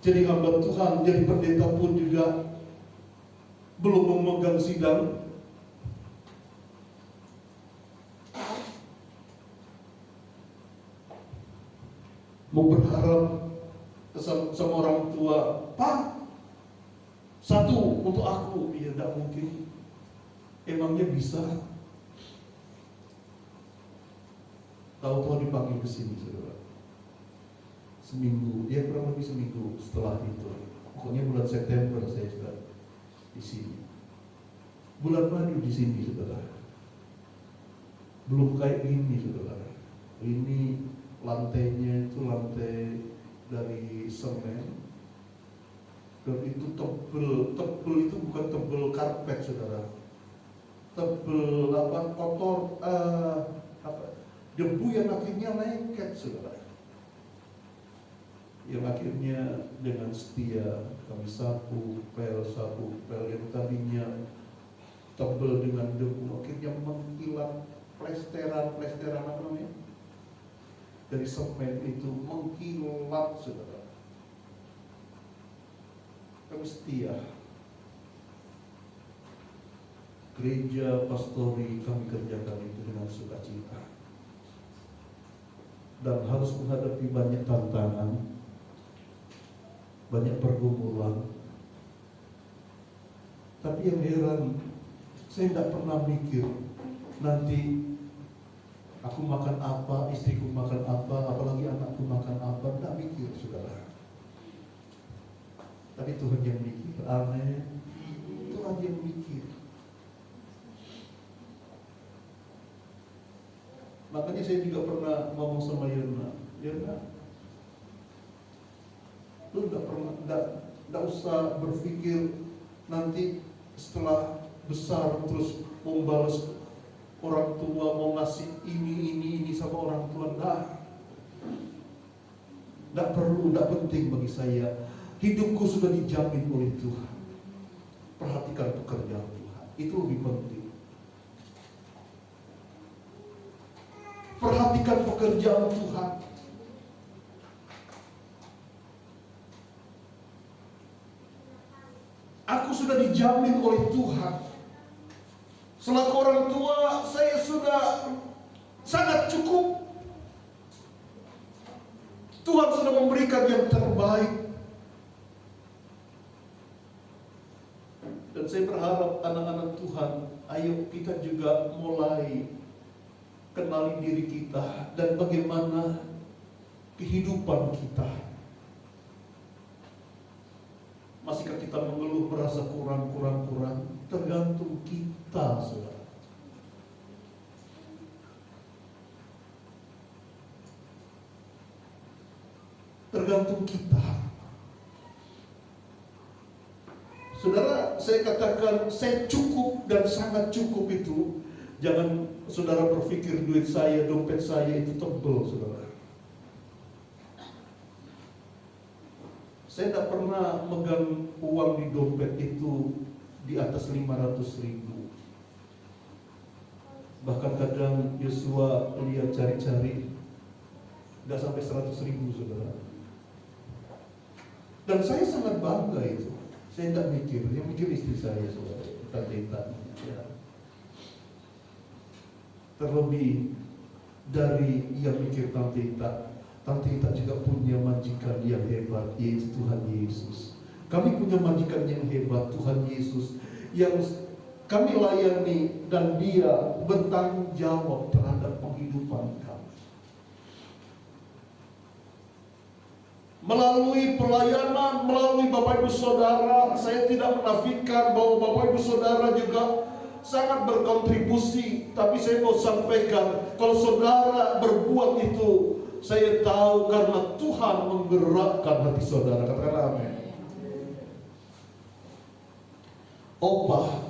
jadi hamba Tuhan, jadi pendeta pun juga belum memegang sidang. Mau berharap sama orang tua, Pak, satu untuk aku, ya tidak mungkin. Emangnya bisa? Tahu-tahu dipanggil ke sini, saudara. Seminggu, ya kurang lebih seminggu setelah itu. Pokoknya bulan September saya sudah di sini. Bulan madu di sini, saudara. Belum kayak ini, saudara. Ini lantainya itu lantai dari semen, dan itu tebel itu bukan tebel karpet, saudara. Tebel kotor, debu yang akhirnya lengket, saudara. Yang akhirnya dengan setia kami sapu pel yang tadinya tebel dengan debu akhirnya mengkilat plesteran apa namanya dari semen itu mengkilat, saudara. Kami setia. Gereja pastori kami kerjakan itu dengan sukacita, dan harus menghadapi banyak tantangan, banyak pergumulan. Tapi yang heran, saya tidak pernah mikir nanti aku makan apa, istriku makan apa, apalagi anakku makan apa. Tidak mikir, saudara. Tapi Tuhan yang mikir. Aneh, Tuhan yang mikir. Makanya saya juga pernah ngomong sama Yona, lu tidak usah berpikir nanti setelah besar terus mau balas orang tua, mau ngasih ini sama orang tua. Tidak perlu, tidak penting bagi saya. Hidupku sudah dijamin oleh Tuhan. Perhatikan pekerjaan Tuhan, itu lebih penting. Perhatikan pekerjaan Tuhan. Aku aku sudah dijamin oleh Tuhan. Selaku orang tua, saya sudah sangat cukup. Tuhan sudah memberikan yang terbaik. Dan saya berharap anak-anak Tuhan, ayo kita juga mulai kenali diri kita dan bagaimana kehidupan kita. Masihkah kita mengeluh merasa kurang? Tergantung kita, saudara. Tergantung kita. Saudara, saya katakan saya cukup dan sangat cukup itu. Jangan saudara berpikir duit saya, dompet saya itu tebal, saudara. Saya tidak pernah megang uang di dompet itu di atas 500.000. Bahkan kadang Yosua lihat cari-cari, tidak sampai 100.000, saudara. Dan saya sangat bangga itu. Saya tidak mikir, yang mikir istri saya, saudara, tante-tante. Ya. Terlebih dari yang mikir tante-tante. Tante-tante juga punya majikan yang hebat, yaitu Tuhan Yesus. Kami punya majikan yang hebat, Tuhan Yesus, yang kami layani dan Dia bertanggung jawab terhadap penghidupan kami. Melalui pelayanan, melalui Bapak Ibu Saudara, saya tidak menafikan bahwa Bapak Ibu Saudara juga sangat berkontribusi. Tapi saya mau sampaikan, kalau saudara berbuat itu, saya tahu karena Tuhan menggerakkan hati saudara. Katakan amin. Opa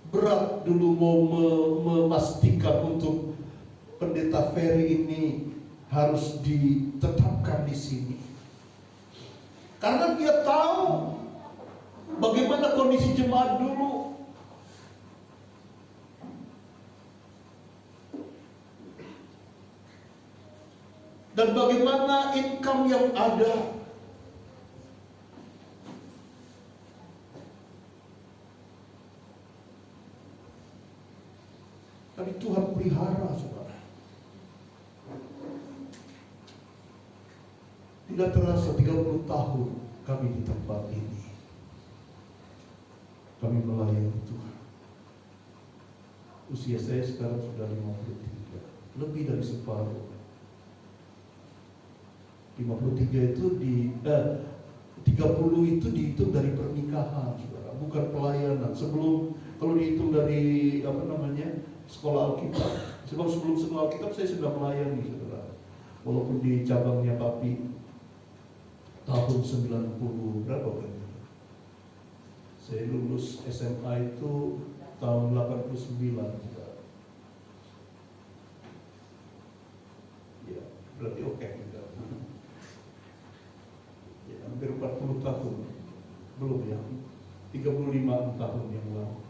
berat dulu mau memastikan untuk Pendeta Ferry ini harus ditetapkan di sini. Karena dia tahu bagaimana kondisi jemaat dulu. Dan bagaimana income yang ada. Tapi Tuhan pelihara, saudara. Tidak terasa 30 tahun kami di tempat ini. Kami melayani Tuhan. Usia saya sekarang sudah 53, lebih dari separuh. 53 itu 30 itu dihitung dari pernikahan, saudara, bukan pelayanan. Sebelum, kalau dihitung dari sekolah Alkitab, sebelum sekolah Alkitab saya sudah melayani, saudara. Walaupun di cabangnya Papi tahun 90 berapa berarti? Saya lulus SMA itu tahun 89, saudara. Ya, berarti oke. Hampir 40 tahun, belum ya, 35 tahun yang lalu.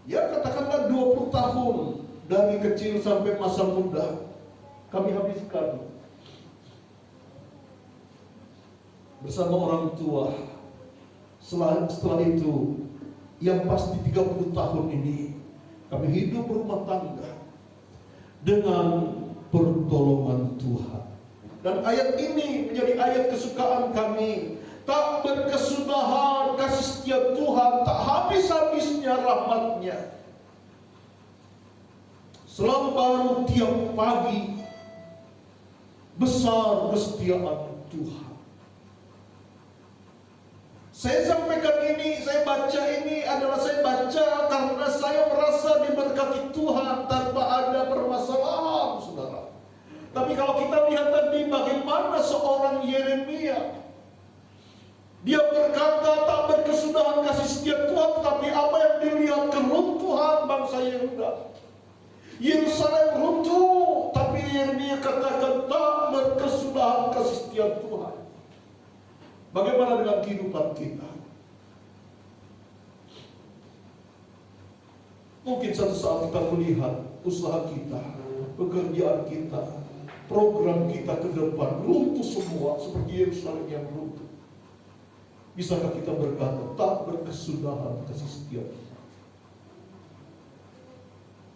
Ya katakanlah 20 tahun dari kecil sampai masa muda kami habiskan bersama orang tua. Setelah itu, yang pasti 30 tahun ini kami hidup berumah tangga dengan pertolongan Tuhan. Dan ayat ini menjadi ayat kesukaan kami. Tak berkesudahan kasih setia Tuhan, tak habis-habisnya rahmat-Nya. Selalu baru tiap pagi, besar kesetiaan Tuhan. Saya sampaikan ini, saya baca ini adalah saya baca karena saya merasa diberkati Tuhan tanpa ada permasalahan, saudara. Tapi kalau kita lihat tadi bagaimana seorang Yeremia, dia berkata tak berkesudahan kasih setia Tuhan, tapi apa yang dilihat keruntuhan bangsa Yehuda. Yerusalem runtuh, tapi Yeremia katakan tak berkesudahan kasih setia Tuhan. Bagaimana dengan kehidupan kita? Mungkin satu saat kita melihat usaha kita, pekerjaan kita, program kita ke depan runtuh semua seperti Yerusalem yang runtuh. Bisakah kita berkata, tak berkesudahan kasih setia?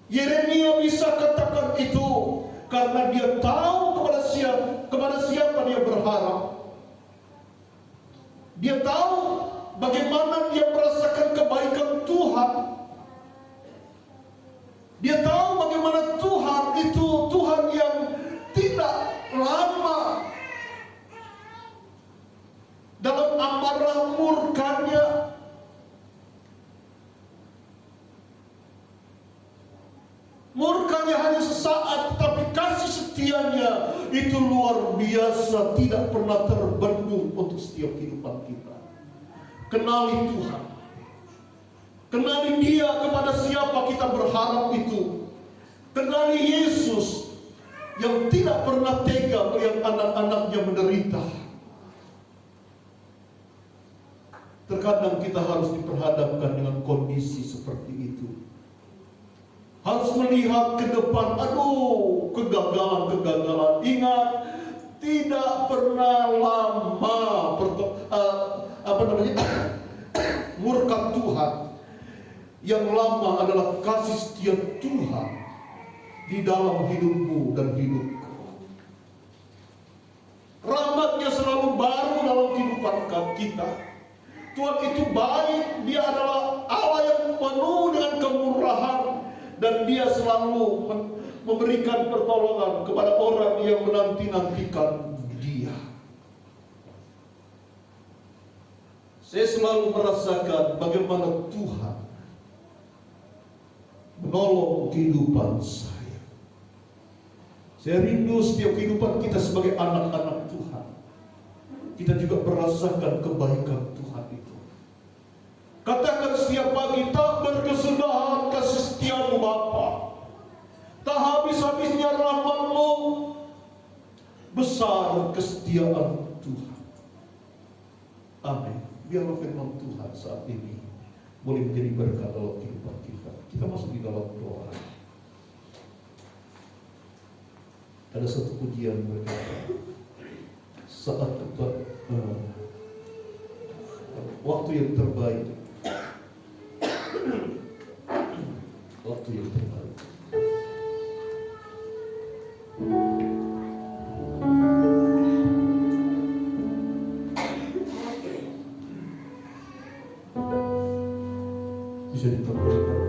Yeremia bisa katakan itu karena dia tahu kepada siapa dia berharap. Dia tahu bagaimana dia merasakan kebaikan Tuhan. Dia tahu bagaimana Tuhan itu Tuhan yang tidak lama dalam amarah murkanya. Murkanya hanya sesaat, tetapi kasih setianya itu luar biasa, tidak pernah terbendung untuk setiap kehidupan kita. Kenali Tuhan. Kenali Dia kepada siapa kita berharap itu. Kenali Yesus yang tidak pernah tega melihat anak-anaknya menderita. Terkadang kita harus diperhadapkan dengan kondisi seperti itu. Harus melihat ke depan, aduh, kegagalan-kegagalan. Ingat, tidak pernah lama murka Tuhan. Yang lama adalah kasih setia Tuhan di dalam hidupmu dan hidupku. Rahmatnya selalu baru dalam kehidupan kita. Tuhan itu baik, Dia adalah Allah yang penuh dengan kemurahan, dan Dia selalu memberikan pertolongan kepada orang yang menanti-nantikan Dia. Saya selalu merasakan bagaimana Tuhan menolong kehidupan saya. Saya rindu setiap kehidupan kita sebagai anak-anak Tuhan. Kita juga merasakan kebaikan Tuhan itu. Katakan setiap pagi, tak berkesudahan kasih setiamu Bapa. Tak habis-habisnya rahmat-Mu. Besar kesetiaan Tuhan. Amin. Biarlah firman Tuhan saat ini boleh menjadi berkat dalam kehidupan kita. Kita masuk di dalam doa. Ada satu pujian berkata, saat kita waktu yang terbaik. Waktu yang terbaik. Bisa ditampilkan.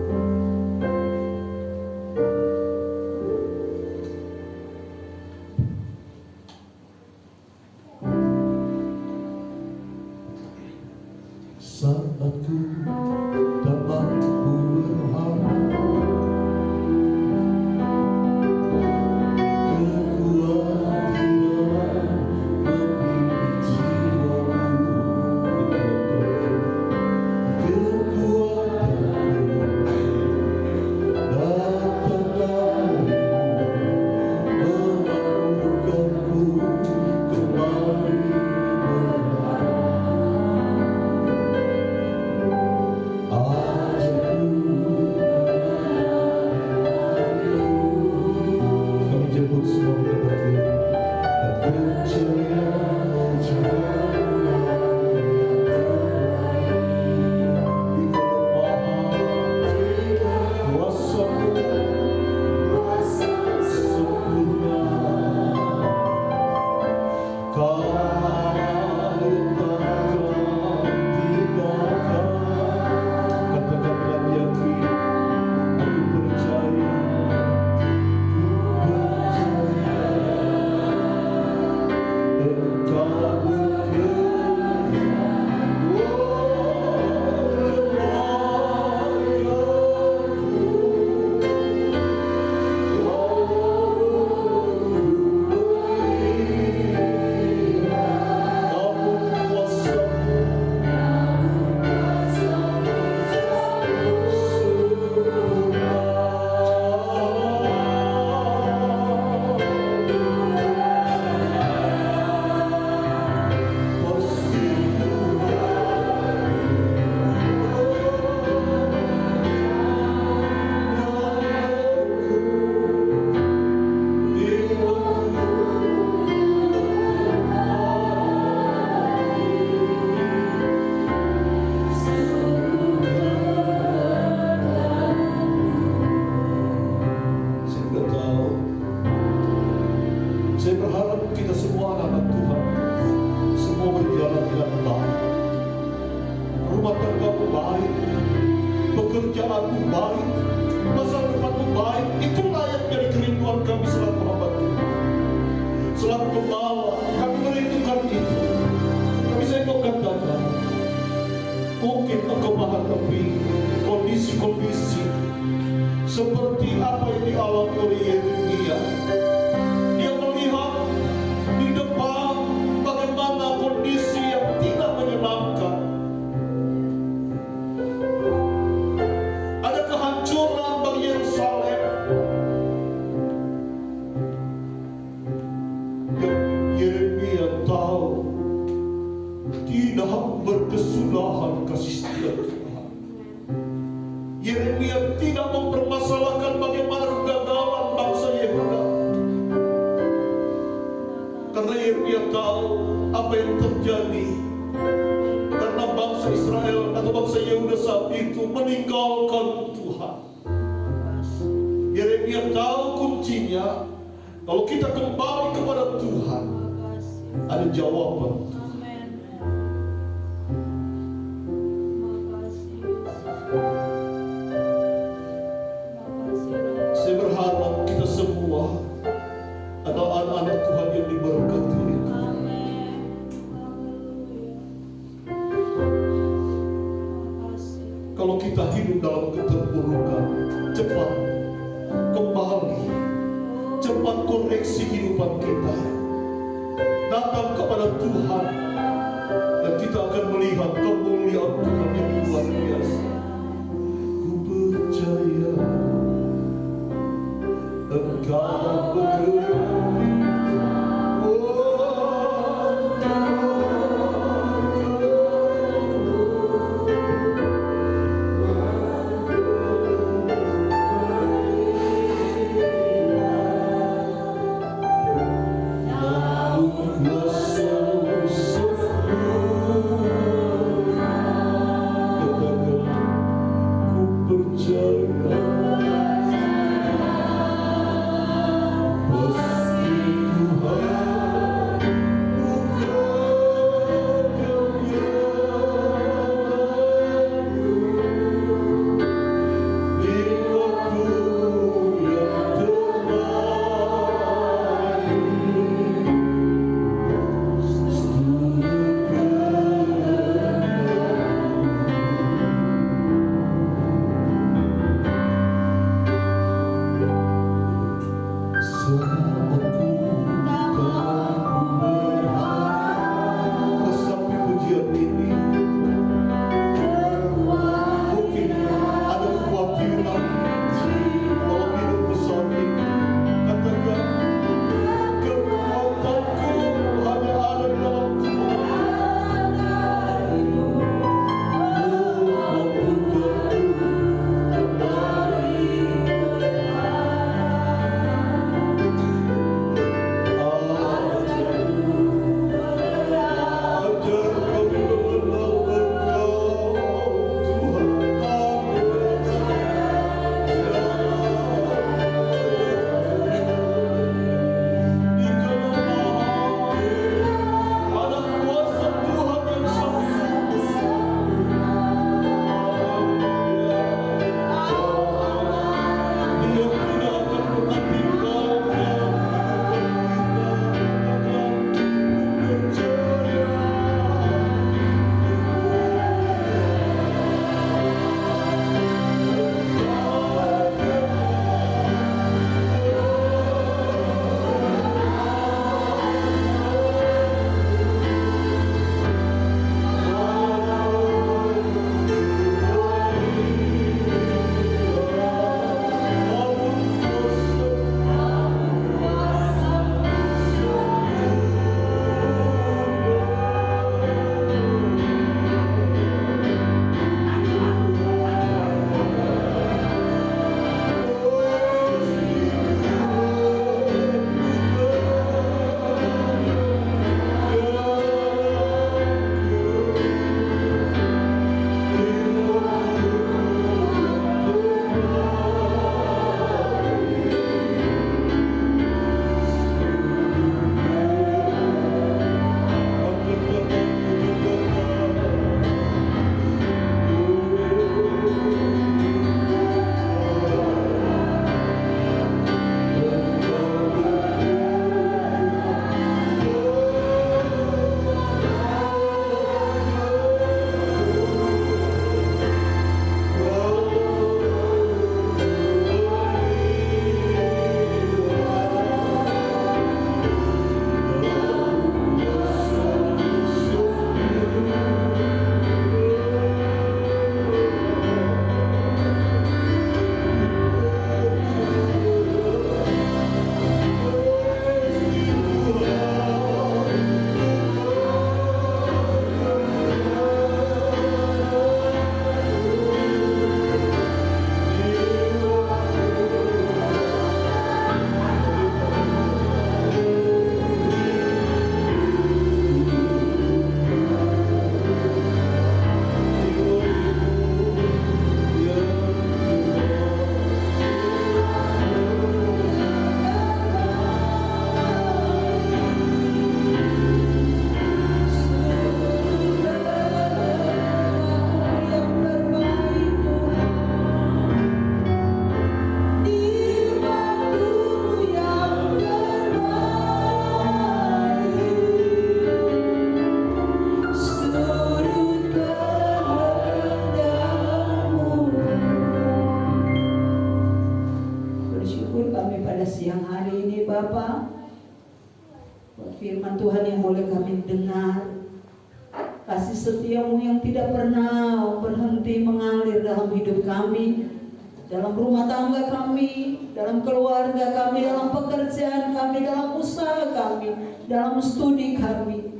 Saat ku tak mampu berharap, kita semua anak-anak Tuhan, semua berjalan dengan baik. Rumah tanggamu baik, pekerjaanmu baik, masa depanmu baik. Itulah yang jadi kerinduan kami selaku hamba Tuhan. Selaku pembawa, kami merindukan itu. Kami saya mau katakan, mungkin engkau menghadapi kondisi-kondisi seperti apa yang dialami oleh Yeremia. Dia melihat di depan bagaimana kondisi yang tidak menyenangkan. Ada kehancuran bagi Yerusalem. Yeremia tahu tidak berkesudahan kasih setia Tuhan. Yeremia tidak mempermasalahkan bagaimana kegagalan bangsa Yehuda. Karena Yeremia tahu apa yang terjadi. Karena bangsa Israel atau bangsa Yehuda saat itu meninggalkan Tuhan. Yeremia tahu kuncinya. Kalau kita kembali kepada Tuhan, ada jawaban. Saya berharap kita semua adalah anak-anak Tuhan yang diberkati oleh Tuhan. Kalau kita hidup dalam keterpurukan, cepat kembali, cepat koreksi kehidupan kita, datang kepada Tuhan, dan kita akan melihat kemuliaan Tuhan yang luar biasa. Ku percaya Engkau bergerak.
Bapa, buat firman Tuhan yang boleh kami dengar. Kasih setiamu yang tidak pernah berhenti mengalir dalam hidup kami, dalam rumah tangga kami, dalam keluarga kami, dalam pekerjaan kami, dalam usaha kami, dalam studi kami.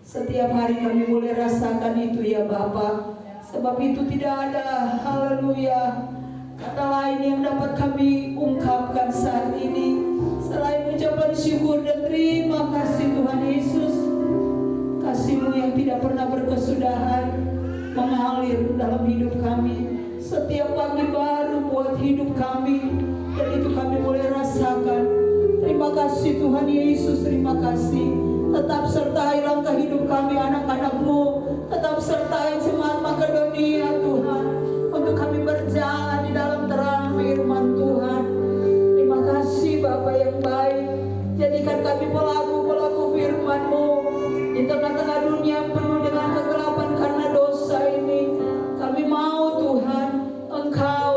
Setiap hari kami boleh rasakan itu ya Bapa. Sebab itu tidak ada, haleluya, kata lain yang dapat kami ungkapkan saat ini selain ucapan syukur dan terima kasih Tuhan Yesus. Kasih-Mu yang tidak pernah berkesudahan mengalir dalam hidup kami. Setiap pagi baru buat hidup kami, dan itu kami boleh rasakan. Terima kasih Tuhan Yesus, terima kasih. Tetap sertai langkah hidup kami anak-anak-Mu. Tetap sertai jemaat Makedonia Tuhan, untuk kami berjalan di dalam terang firman Tuhan. Terima kasih Bapa yang baik. Jadikan kami pelaku-pelaku firman-Mu di tengah-tengah dunia yang penuh dengan kegelapan karena dosa ini. Kami mau Tuhan, Engkau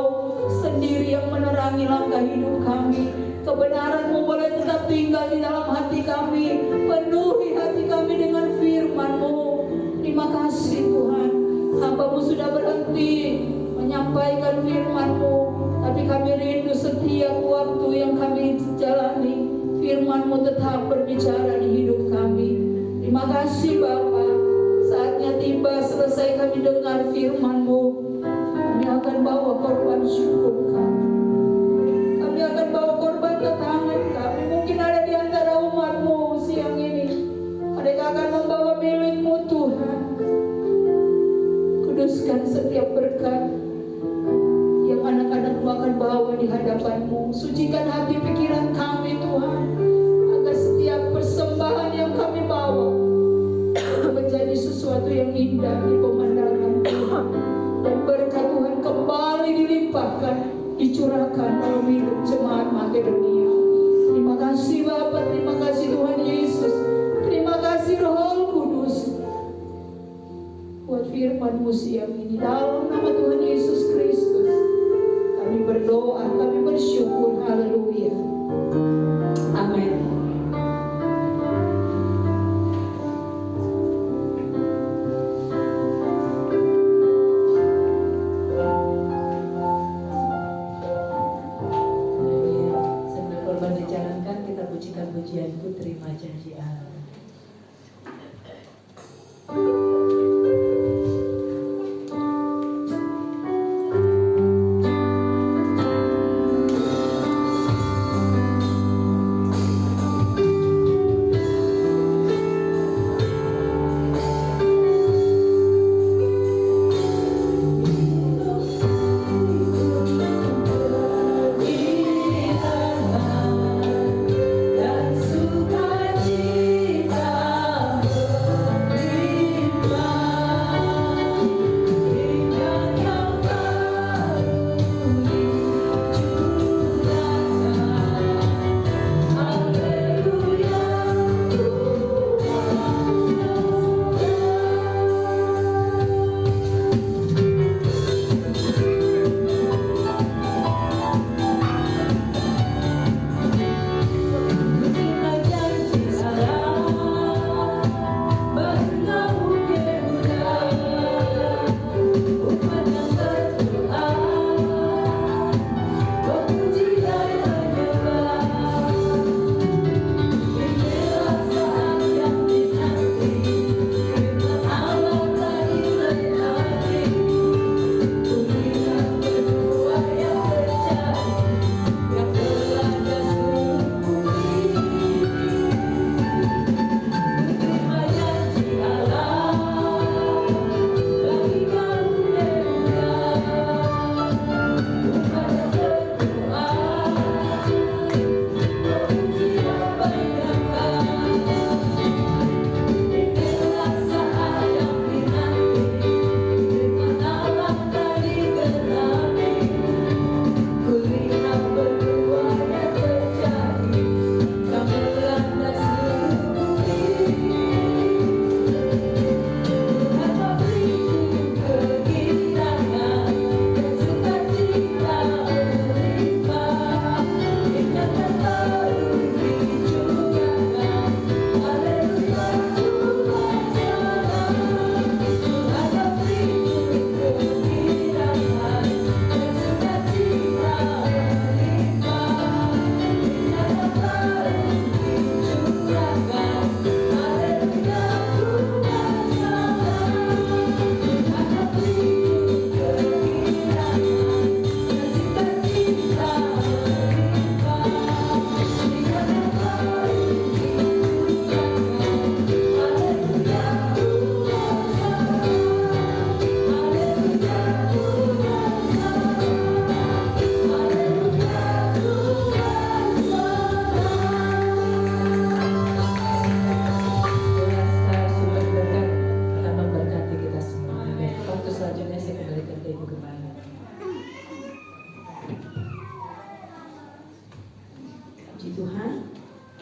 sendiri yang menerangi langkah hidup kami. Kebenaran-Mu boleh tetap tinggal di dalam hati kami. Penuhi hati kami dengan firman-Mu. Terima kasih Tuhan. Hamba-Mu sudah berhenti menyampaikan firman-Mu, tapi kami rindu setiap waktu yang kami jalani, firman-Mu tetap berbicara di hidup kami. Terima kasih Bapa. Saatnya tiba, selesai kami dengar firman-Mu, kami akan bawa korban syukur kami. Kami akan bawa korban ketangan kami. Mungkin ada di antara umat-Mu siang ini, mereka akan membawa milik-Mu Tuhan. Kuduskan setiap berkat yang anak-anak-Mu akan bawa di hadapan-Mu. Sucikan hati pikiran kami Tuhan, agar setiap persembahan yang kami bawa menjadi sesuatu yang indah di pemandangan Tuhan. Dan berkat Tuhan kembali dilimpahkan, dicurahkan dalam hidup jemaat Makedonia. Terima kasih Bapa, terima kasih Tuhan Yesus, terima kasih Roh Kudus buat firman-Mu siang ini. Dalam nama Tuhan Yesus Kristus kami berdoa, kami bersyukur. Haleluya. Amin.
Sambil korban dijalankan, kita pujikan pujian Ku Terima Janji Allah.
Dan sukacita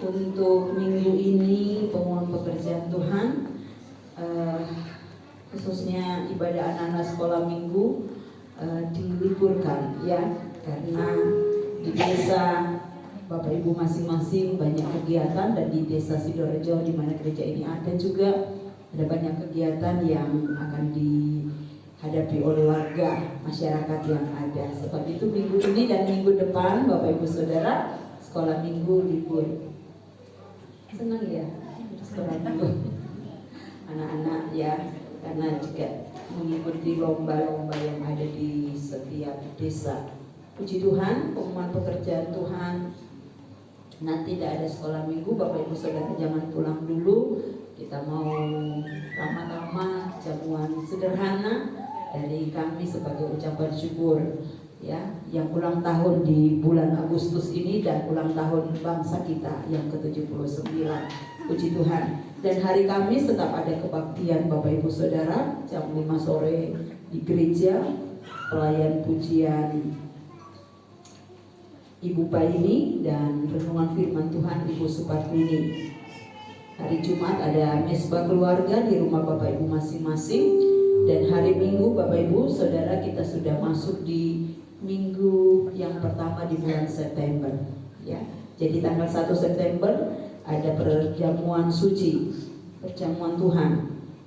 untuk minggu ini pengumuman pekerjaan Tuhan, khususnya ibadah anak-anak sekolah minggu diliburkan ya, karena di desa Bapak Ibu masing-masing banyak kegiatan, dan di desa Sidorejo di mana gereja ini ada juga ada banyak kegiatan yang akan dihadapi oleh warga masyarakat yang ada. Sebab itu minggu ini dan minggu depan Bapak Ibu Saudara sekolah minggu libur. Senang ya sekolah minggu anak-anak ya, karena juga mengikuti lomba-lomba yang ada di setiap desa. Puji Tuhan, pengumuman pekerjaan Tuhan. Nanti tidak ada sekolah minggu, Bapak Ibu Saudara jangan pulang dulu. Kita mau ramah-ramah jamuan sederhana dari kami sebagai ucapan syukur ya, yang ulang tahun di bulan Agustus ini dan ulang tahun bangsa kita yang ke-79. Puji Tuhan. Dan hari Kamis tetap ada kebaktian Bapak Ibu Saudara jam 5 sore di gereja, pelayan pujian Ibu Paini dan renungan firman Tuhan Ibu Supartini. Hari Jumat ada mesbah keluarga di rumah Bapak Ibu masing-masing, dan hari Minggu Bapak Ibu Saudara kita sudah masuk di minggu yang pertama di bulan September ya. Jadi tanggal 1 September ada perjamuan suci, perjamuan Tuhan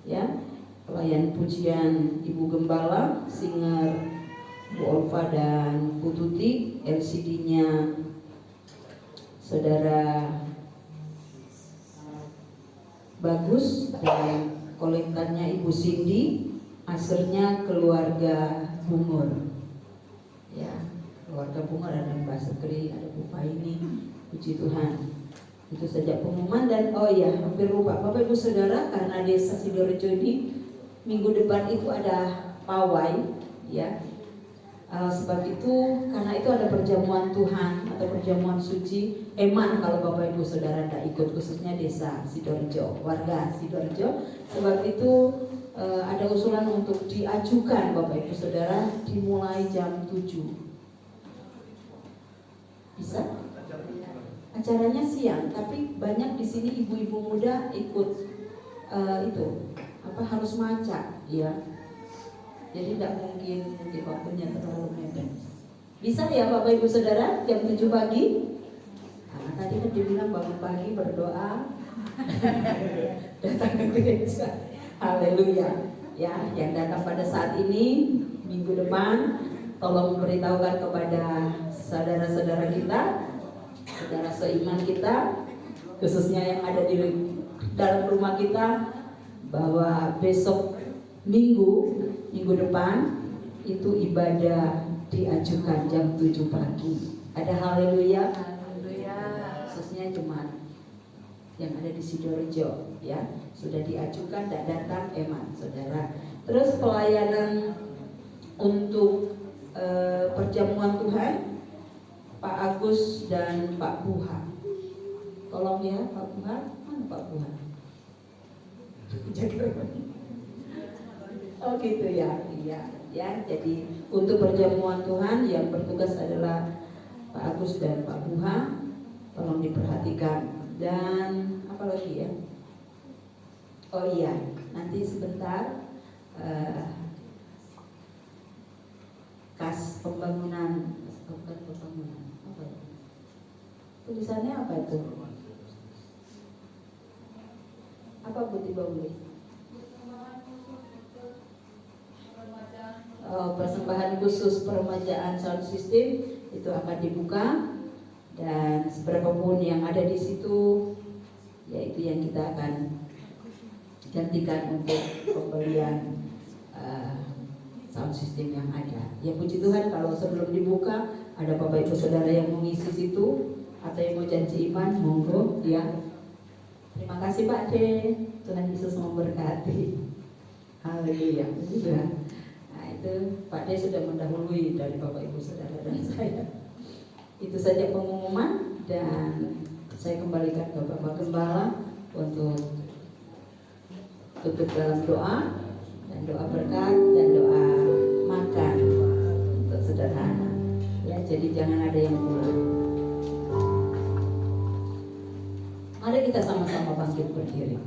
ya. Pelayan pujian Ibu Gembala, singer Bu Olva dan Bu Tuti, LCD-nya Saudara Bagus, dan kolektannya Ibu Cindy, asernya keluarga Bungur. Ya, keluarga Bungur ada Mbak Sekri, ada Bu Paini. Puji Tuhan. Itu saja pengumuman. Dan oh ya, hampir lupa Bapak Ibu Saudara, karena desa Sidorejo ini minggu depan itu ada pawai ya. Sebab itu, karena itu ada perjamuan Tuhan atau perjamuan suci Eman kalau Bapak Ibu Saudara tidak ikut, khususnya desa Sidorejo, warga Sidorejo. Sebab itu ada usulan untuk diajukan Bapak Ibu Saudara dimulai jam 7. Bisa? Acaranya siang, tapi banyak di sini ibu-ibu muda ikut harus maca ya. Jadi tidak mungkin waktunya terlalu mepet. Bisa ya Bapak Ibu Saudara jam 7 pagi? Nah, tadi kan dibilang bangun pagi berdoa datang ke gereja. Haleluya. Ya, yang datang pada saat ini minggu depan tolong memberitahukan kepada saudara-saudara kita, saudara seiman kita, khususnya yang ada di dalam rumah kita, bahwa besok minggu depan itu ibadah diajukan jam 7 pagi. Ada haleluya.
Haleluya.
Khususnya Jumat yang ada di Sidorejo ya, sudah diajukan dan datang Eman Saudara. Terus pelayanan untuk perjamuan Tuhan Pak Agus dan Pak Buha. Tolong ya Pak Buha, mana Pak Buha? Oh gitu ya, iya ya. Jadi untuk perjamuan Tuhan yang bertugas adalah Pak Agus dan Pak Buha, tolong diperhatikan. Dan apa lagi ya? Oh iya, nanti sebentar kas pembangunan, bukan pembangunan, apa ya? Tulisannya apa itu? Apa Bu Tiba Uli? Persembahan khusus peremajaan sound system itu akan dibuka, dan seberapapun yang ada di situ yaitu yang kita akan gantikan untuk pembelian sound system yang ada. Ya puji Tuhan, kalau sebelum dibuka ada Bapak Ibu Saudara yang mengisi situ atau yang mau janji iman, monggo ya. Terima kasih Pak D. Tuhan Yesus memberkati. Haleluya. Puji Tuhan. Itu Pak D sudah mendahului dari Bapak Ibu Saudara dan saya. Itu saja pengumuman, dan saya kembalikan ke Bapak Gembala untuk tutup dalam doa, dan doa berkat dan doa makan untuk sederhana ya. Jadi jangan ada yang pulang.
Mari kita sama-sama bangkit berdiri.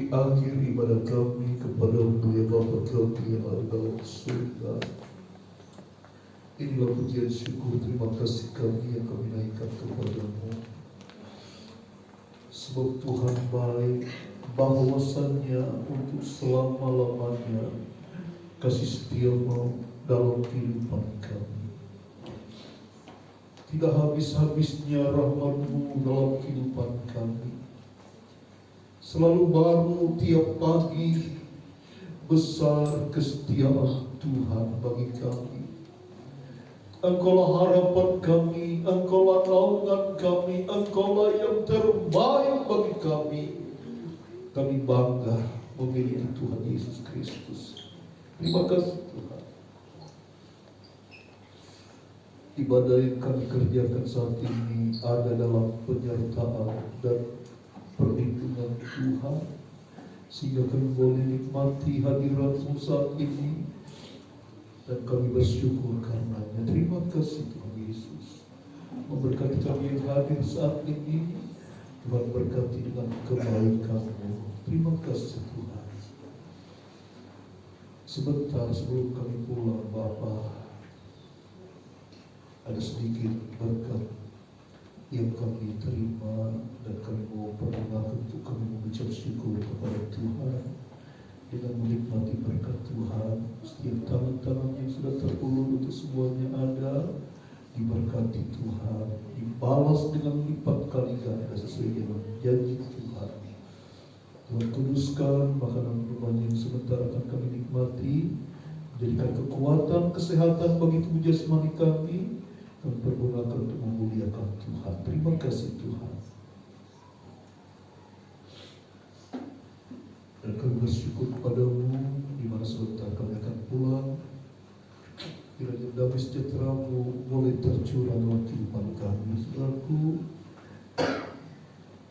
Akhir ibadah kami kepada-Mu ya Bapa kami yang ada dalam surga. Inilah pujian syukur terima kasih kami yang kami naikkan kepada-Mu. Sebab Tuhan baik, bahwasannya untuk selama-lamanya kasih setia-Mu dalam kehidupan kami. Tidak habis-habisnya rahmat-Mu dalam kehidupan kami. Selalu baru tiap pagi, besar kesetiaan Tuhan bagi kami. Engkaulah harapan kami, Engkaulah naungan kami, Engkaulah yang terbaik bagi kami. Kami bangga memiliki Tuhan Yesus Kristus. Terima kasih Tuhan. Ibadah yang kami kerjakan saat ini ada dalam penyertaan dan perlindungan Tuhan, sehingga kami boleh nikmati hadirat-Mu saat ini, dan kami bersyukur karenanya. Terima kasih Tuhan Yesus. Memberkati kami yang hadir saat ini, Tuhan berkati dengan kebaikan-Mu. Terima kasih Tuhan. Sebentar sebelum kami pulang Bapa, ada sedikit berkat yang kami terima dan kami mau pergunakan untuk kami mengucap syukur kepada Tuhan dengan menikmati berkat Tuhan. Setiap tangan-tangan yang sudah terulur untuk semuanya ada, diberkati Tuhan, dibalas dengan lipat kali ganda sesuai dengan janji Tuhan. Tuhan kuduskan makanan minuman yang sebentar akan kami nikmati, jadikan kekuatan, kesehatan bagi tubuh jasmani kami, kami pergunakan untuk memuliakan Tuhan. Terima kasih Tuhan. Dan kami bersyukur kepada-Mu di mana sebentar kami akan pulang. Kiranya damai sejahtera-Mu boleh tercurah dalam kehidupan kami. Saudaraku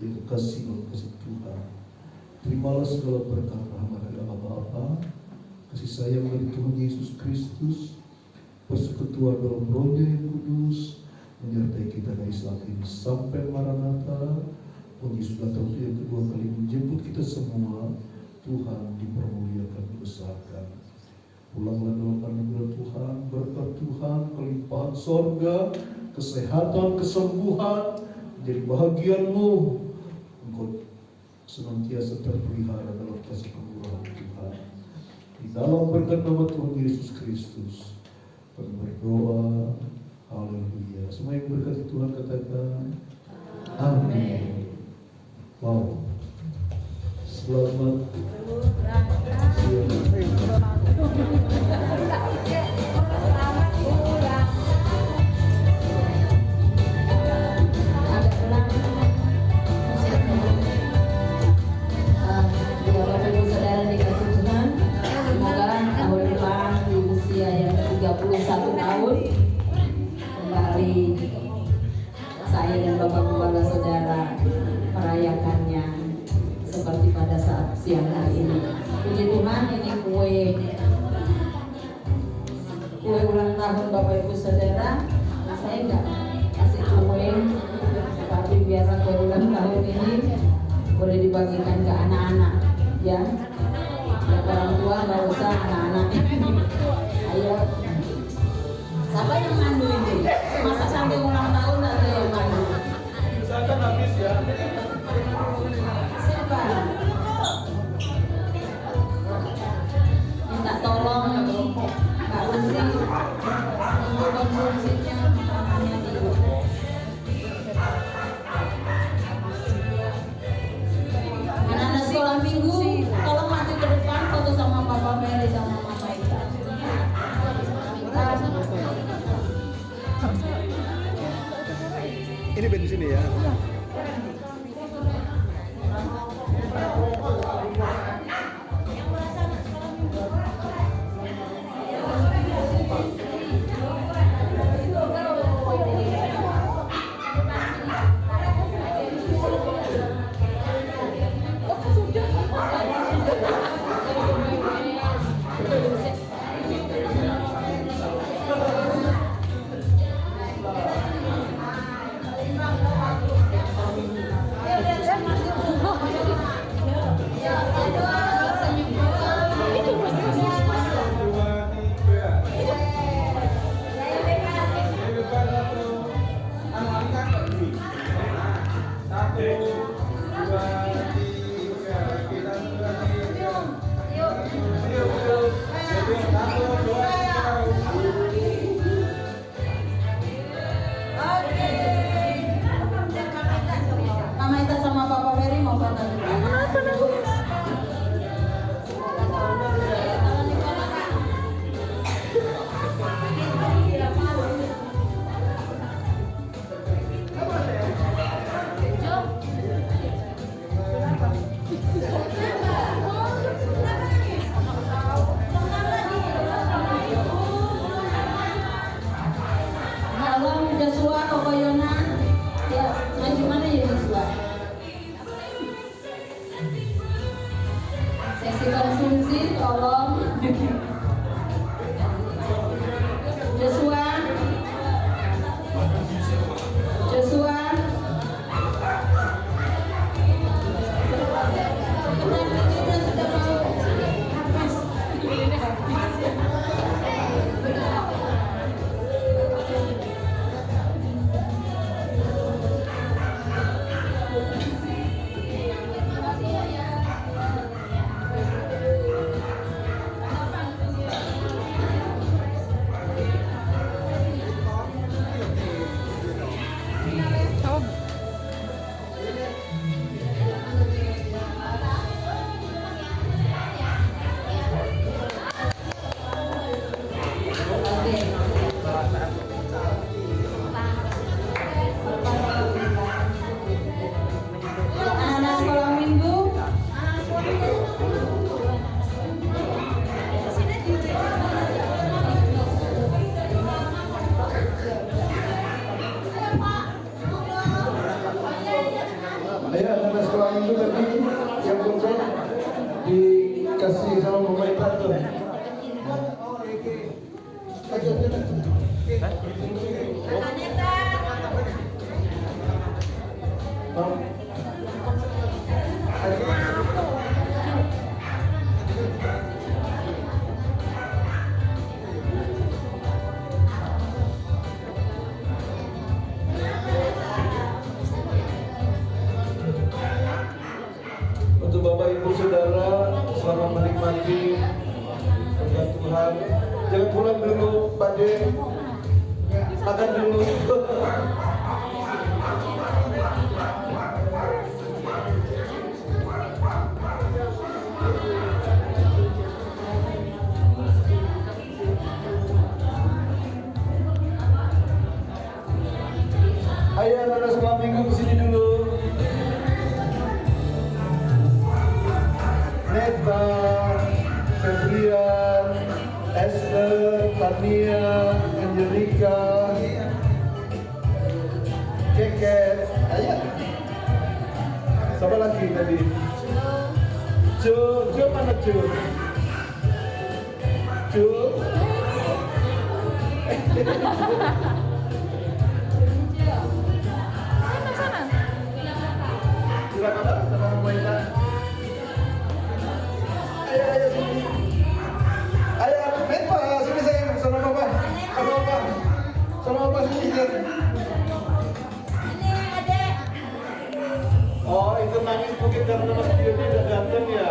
yang kekasih dalam kasih Tuhan, terimalah segala berkat rahmat dari Bapa, kasih sayang dari Tuhan Yesus Kristus, persekutuan dalam Roh-Nya yang kudus, menyertai kita dari saat ini sampai Maranatha. Oh Yesus datang yang kedua kali menjemput kita semua. Tuhan dipermuliakan, dibesarkan. Pulanglah dalam anugerah Tuhan, berkat Tuhan, kelimpahan sorga, kesehatan, kesembuhan menjadi bahagianmu. Engkau senantiasa terpelihara dalam kasih kemurahan Tuhan. Di dalam berkat nama Tuhan Yesus Kristus, kami berdoa. Haleluya. Semua yang berkati Tuhan katakan amin. Wow. Selamat siang.
Saya dan Bapak Kepala Saudara merayakannya seperti pada saat siang hari ini. Puji Tuhan, ini kue ulang tahun Bapak Ibu Saudara. Saya enggak kasih kue, tapi biasa kue ulang tahun ini boleh dibagikan ke anak-anak, ya. Ya orang tua nggak usah, anak-anak. Ayo. Siapa yang mandu ini? Masa sampai ulang tahun ada yang mandu?
Misalkan habis ya.
Siapa? Minta tolong Kak Uzi untuk konsumsinya makanannya di anak-anak sekolah minggu. Tolong maju ke depan foto sama Papa Mary sama Mama Ita.
Ini band di sini ya.
Mama Ita sama Papa Mary mau foto dulu. Kenapa nangis? Halo Joshua, Kokoyona. Ya, maju mana ya Joshua? Seksi konsumsi, tolong. Joshua. Joshua. Anak-anak sekolah minggu.
Ayo anak sekolah minggu tadi yang bocor dikasih sama pemerintah tuh.
Aneta.
Mau? Untuk Bapak Ibu Saudara, selamat menikmati berkat Tuhan. Jangan pulang dulu, Pak De. Makan dulu. Ayo anak-anak sekolah minggu kesini dulu. Neta, Febrian, Esther, Tania, Angelika, Keket. Ayo. Siapa lagi tadi? Cu mana Cu? Cu. Silakan Pak, sama Mama Ita. Ayo sini. Ayo Neta, sini sayang sama Papa. Sama Papa. Sama Papa sini. Oh, itu nangis mungkin karena Mas Dio tidak datang ya.